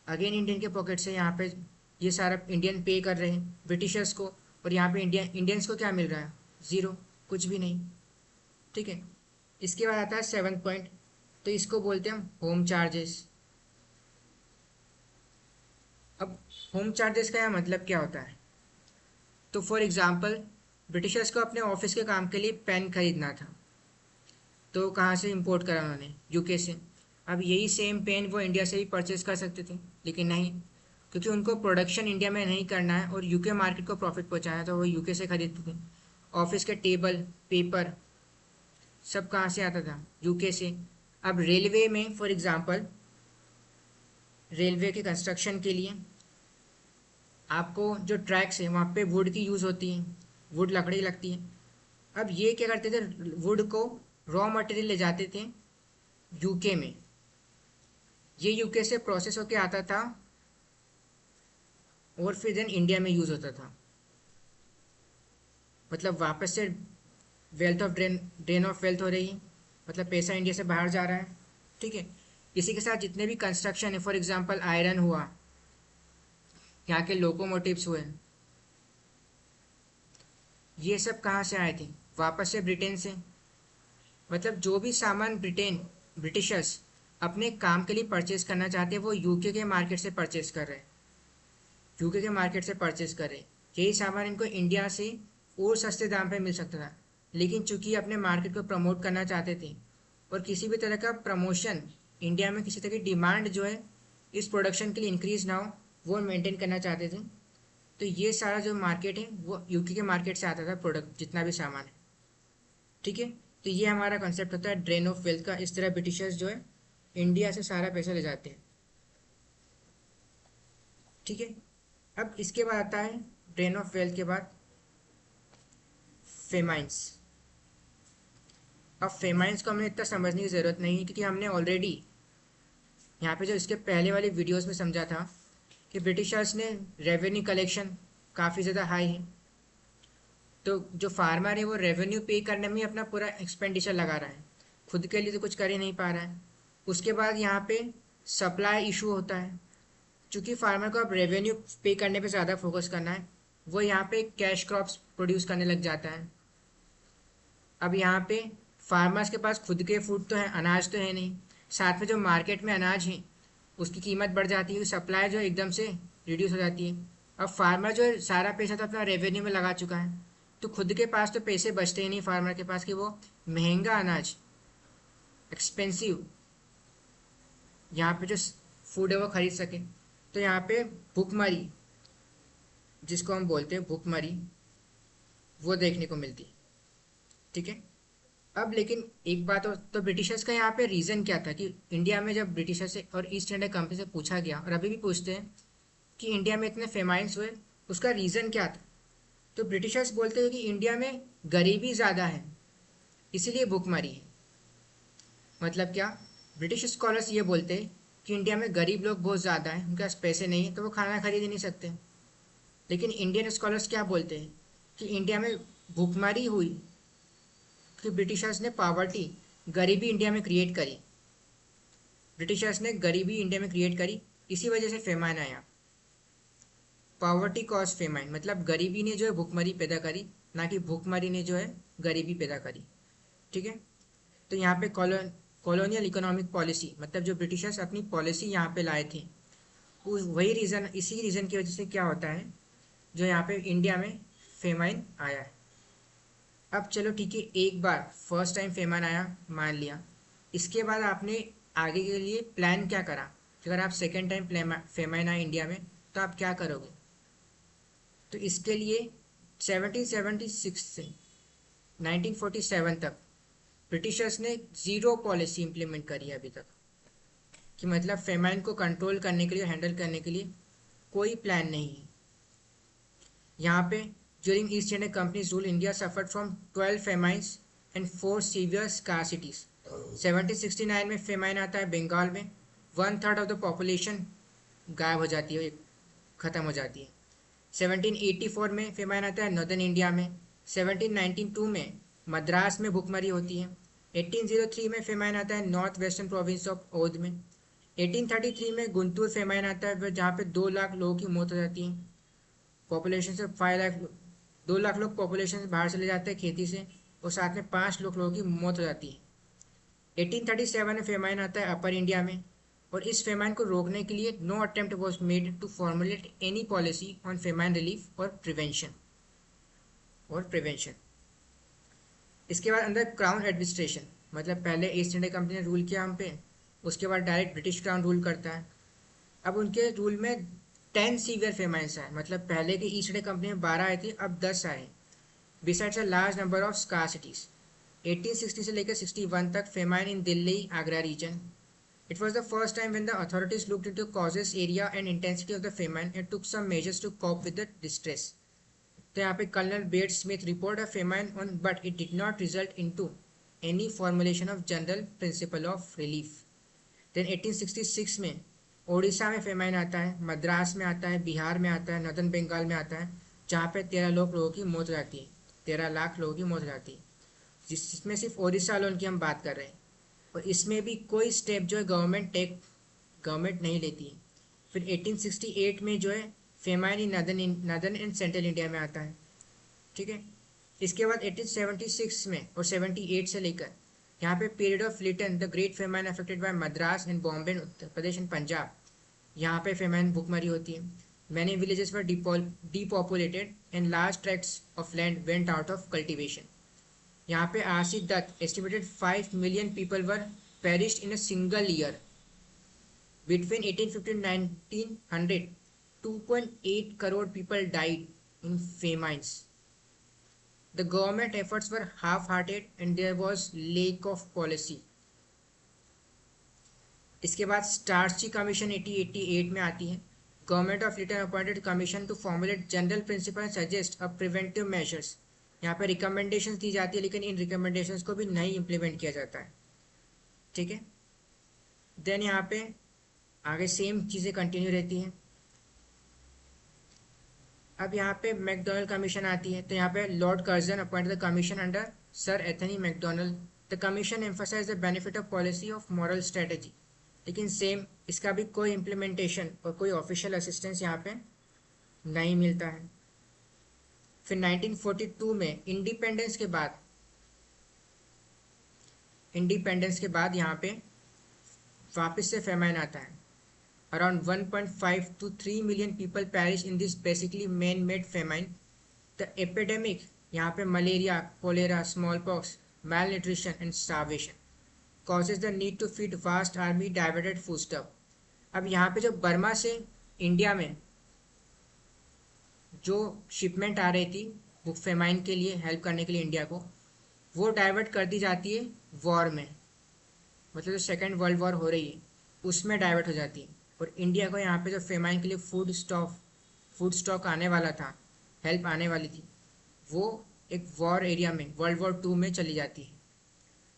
अगेन इंडियन के पॉकेट से यहाँ पे ये सारा इंडियन पे कर रहे हैं ब्रिटिशर्स को, और यहाँ पे इंडियंस को क्या मिल रहा है? ज़ीरो, कुछ भी नहीं। ठीक है, इसके बाद आता है 7 पॉइंट, तो इसको बोलते हैं हम होम चार्जेस। अब होम चार्जेस का यह मतलब क्या होता है? तो फॉर एग्जांपल ब्रिटिशर्स को अपने ऑफिस के काम के लिए पेन खरीदना था, तो कहाँ से इंपोर्ट करा उन्होंने? यूके से। अब यही सेम पेन वो इंडिया से भी परचेज कर सकते थे, लेकिन नहीं, क्योंकि उनको प्रोडक्शन इंडिया में नहीं करना है और यूके मार्केट को प्रॉफिट पहुँचाना है, तो वो यूके से खरीदते थे। ऑफिस के टेबल, पेपर, सब कहाँ से आता था? यूके से। अब रेलवे में फॉर एग्जांपल, रेलवे के कंस्ट्रक्शन के लिए आपको जो ट्रैक्स है वहाँ पे वुड की यूज़ होती है, वुड लकड़ी लगती है। अब ये क्या करते थे? वुड को रॉ मटेरियल ले जाते थे यूके में, ये यूके से प्रोसेस होके आता था और फिर देन इंडिया में यूज़ होता था। मतलब वापस से wealth of drain of wealth हो रही है, मतलब पैसा इंडिया से बाहर जा रहा है। ठीक है, इसी के साथ जितने भी कंस्ट्रक्शन है, फॉर एग्जांपल आयरन हुआ, यहाँ के लोकोमोटिव्स हुए, ये सब कहाँ से आए थे? वापस से ब्रिटेन से। मतलब जो भी सामान ब्रिटिशर्स अपने काम के लिए परचेज करना चाहते हैं वो यूके के मार्केट से परचेज कर रहे हैं, यूके के मार्केट से परचेज कर रहे हैं। यही सामान इनको इंडिया से और सस्ते दाम पे मिल सकता था, लेकिन चूंकि अपने मार्केट को प्रमोट करना चाहते थे और किसी भी तरह का प्रमोशन, इंडिया में किसी तरह की डिमांड जो है इस प्रोडक्शन के लिए इंक्रीज ना हो, वो मेंटेन करना चाहते थे, तो ये सारा जो मार्केट है वो यूके के मार्केट से आता था प्रोडक्ट, जितना भी सामान है। ठीक है, तो ये हमारा कंसेप्ट होता है ड्रेन ऑफ वेल्थ का। इस तरह ब्रिटिशर्स जो है इंडिया से सारा पैसा ले जाते हैं। ठीक है, अब इसके बाद आता है ड्रेन ऑफ वेल्थ के बाद फेमाइंस। अब फेमाइंस को हमें इतना समझने की ज़रूरत नहीं है, क्योंकि हमने ऑलरेडी यहाँ पे जो इसके पहले वाली वीडियोस में समझा था कि ब्रिटिशर्स ने रेवेन्यू कलेक्शन काफ़ी ज़्यादा हाई है, तो जो फार्मर है वो रेवेन्यू पे करने में अपना पूरा एक्सपेंडिचर लगा रहा है, खुद के लिए तो कुछ कर ही नहीं पा रहा है। उसके बाद यहाँ पे सप्लाई इशू होता है, चूँकि फार्मर को अब रेवेन्यू पे करने पे ज़्यादा फोकस करना है, वो यहाँ पे कैश क्रॉप्स प्रोड्यूस करने लग जाता है। अब यहाँ पे फार्मर्स के पास खुद के फूड तो है, अनाज तो है नहीं, साथ में जो मार्केट में अनाज है उसकी कीमत बढ़ जाती है, सप्लाई जो एकदम से रिड्यूस हो जाती है। अब फार्मर जो है सारा पैसा तो अपना रेवेन्यू में लगा चुका है, तो खुद के पास तो पैसे बचते ही नहीं फार्मर के पास कि वो महंगा अनाज, एक्सपेंसिव यहाँ पे जो फूड है वो खरीद सके। तो यहाँ पे भूखमरी, जिसको हम बोलते हैं भूखमरी, वो देखने को मिलती है। ठीक है, अब लेकिन एक बात और, तो ब्रिटिशर्स का यहाँ पे रीज़न क्या था कि इंडिया में जब ब्रिटिशर से और ईस्ट इंडिया कंपनी से पूछा गया, और अभी भी पूछते हैं कि इंडिया में इतने फेमाइंस हुए, उसका रीज़न क्या था? तो ब्रिटिशर्स बोलते हैं कि इंडिया में गरीबी ज़्यादा है, इसीलिए भूखमरी है। मतलब क्या? ब्रिटिश स्कॉलर्स ये बोलते हैं कि इंडिया में गरीब लोग बहुत ज़्यादा हैं, उनके पास पैसे नहीं है तो वो खाना खरीद ही नहीं सकते। लेकिन इंडियन स्कॉलर्स क्या बोलते हैं कि इंडिया में भूखमरी हुई कि ब्रिटिशर्स ने पावर्टी, गरीबी इंडिया में क्रिएट करी, ब्रिटिशर्स ने गरीबी इंडिया में क्रिएट करी, इसी वजह से फेमाइन आया। पावर्टी कॉज फेमाइन, मतलब गरीबी ने जो है भूखमरी पैदा करी, ना कि भूखमरी ने जो है गरीबी पैदा करी। ठीक है, तो यहाँ पे कॉलोनियल इकोनॉमिक पॉलिसी, मतलब जो ब्रिटिशर्स अपनी पॉलिसी यहाँ पे लाए थे, वही रीज़न, इसी रीज़न की वजह से क्या होता है जो यहाँ पे इंडिया में फेमाइन आया है। अब चलो ठीक है, एक बार फर्स्ट टाइम फेमन आया मान लिया, इसके बाद आपने आगे के लिए प्लान क्या करा? अगर आप सेकेंड टाइम फेमन आया इंडिया में तो आप क्या करोगे? तो इसके लिए 1776 से 1947 तक ब्रिटिशर्स ने ज़ीरो पॉलिसी इम्प्लीमेंट करी है अभी तक, कि मतलब फेमाइन को कंट्रोल करने के लिए, हैंडल करने के लिए कोई प्लान नहीं है यहाँ पे। During East India company's rule India suffered from 12 famines and 4 severe scarcities. 1769 में फेमाइन आता है बंगाल में, 1/3 ऑफ द पॉपुलेशन गायब हो जाती है, ख़त्म हो जाती है। 1784 में फेमाइन आता है नॉर्दर्न इंडिया में। 1792 में मद्रास में भुखमरी होती है। 1803 में फेमाइन आता है नॉर्थ वेस्टर्न प्रोविंस ऑफ ओध में। 1833 में गुंटूर फेमाइन आता है जहाँ पे 2 लाख लोगों की मौत हो जाती है। पॉपुलेशन से 5 लाख, 2 लाख लोग पॉपुलेशन से बाहर चले जाते हैं खेती से, और साथ में 5 लाख लोगों की मौत हो जाती है। 1837 में फेमाइन आता है अपर इंडिया में, और इस फेमाइन को रोकने के लिए no attempt was made to formulate any policy on famine relief और प्रिवेंशन। इसके बाद अंदर क्राउन एडमिनिस्ट्रेशन, मतलब पहले ईस्ट इंडिया कंपनी ने रूल किया हम पे, उसके बाद डायरेक्ट ब्रिटिश क्राउन रूल करता है। अब उनके रूल में 10 सीवियर फेमाइंस आए, मतलब पहले की ईस्ट इंडिया कंपनी में 12 आए थे, अब 10 आए। Besides a large number of scarcities. 1860 से लेकर 61 तक famine in Delhi Agra region. It was the first time when the authorities looked into causes, area and intensity of the famine and took some measures to cope with the distress. तो यहाँ पे colonel Baird Smith report a famine on but it did not result into any formulation of general principle of relief. Then 1866 में ओडिशा में famine आता है, मद्रास में आता है, बिहार में आता है, नॉर्दर्न बंगाल में आता है, जहाँ पे 13 लोगों की मौत हो जाती है, 13 लाख लोगों की मौत हो जाती है, जिसमें सिर्फ ओडिशा अलोन की हम बात कर रहे हैं। और इसमें भी कोई स्टेप जो है गवर्नमेंट नहीं लेती है। फिर 1868 में जो है famine in northern and central India में आता है, ठीक है। इसके बाद 1876 में और 78 से लेकर यहाँ पे period of Lytton the great famine affected by Madras and Bombay, Uttar Pradesh and Punjab, यहाँ पे फेमाइन भुखमरी होती है। Many villages were depopulated and large tracts of land went out of cultivation. यहाँ पे RC Dutt estimated 5 million people were perished in a single year between 1850 and 1900. 2.8 crore people died in famines. The government efforts were half-hearted and there was lack of policy. इसके बाद starchy commission 1888 में आती है। Government of Lytton appointed commission to formulate general principle and suggest a preventive measures. यहाँ पे recommendations दी जाती है, लेकिन इन रिकमेंडेशंस को भी नहीं इम्प्लीमेंट किया जाता है, ठीक है। देन यहाँ पे आगे सेम चीज़ें कंटिन्यू रहती हैं। अब यहाँ पे मैकडोनल्ड कमीशन आती है, तो यहाँ पे Lord Curzon appoint the commission under sir Antony MacDonnell. The commission emphasise the benefit of policy of moral strategy, लेकिन सेम इसका भी कोई इम्प्लीमेंटेशन और कोई ऑफिशियल असिस्टेंस यहाँ पे नहीं मिलता है। फिर 1942 में इंडिपेंडेंस के बाद यहाँ पे वापस से फेमाइन आता है। Around 1.5 to 3 million people perish in this basically man-made famine. The epidemic यहाँ पे malaria, cholera, smallpox, malnutrition and starvation causes the need to feed vast army diverted foodstuff. अब यहाँ पे जो बर्मा से इंडिया में जो शिपमेंट आ रही थी वो फेमाइन के लिए हेल्प करने के लिए इंडिया को, वो डाइवर्ट कर दी जाती है वॉर में, मतलब जो सेकेंड वर्ल्ड वॉर हो रही है उसमें डाइवर्ट हो जाती है। और इंडिया को यहाँ पे जो फेमाइन के लिए फूड स्टॉक आने वाला था, हेल्प आने वाली थी, वो एक वॉर एरिया में वर्ल्ड वॉर 2 में चली जाती है।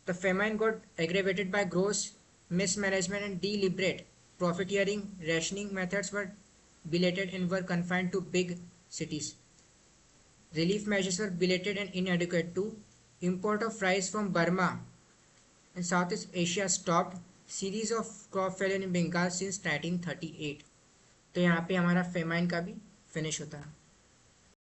The famine got aggravated by gross mismanagement and deliberate profiteering. Rationing methods were belated and were confined to big cities. Relief measures were belated and inadequate too. Import of rice from Burma and Southeast Asia stopped. Series of crop failure in Bengal since 1938. तो यहाँ पे हमारा famine का भी finish होता है।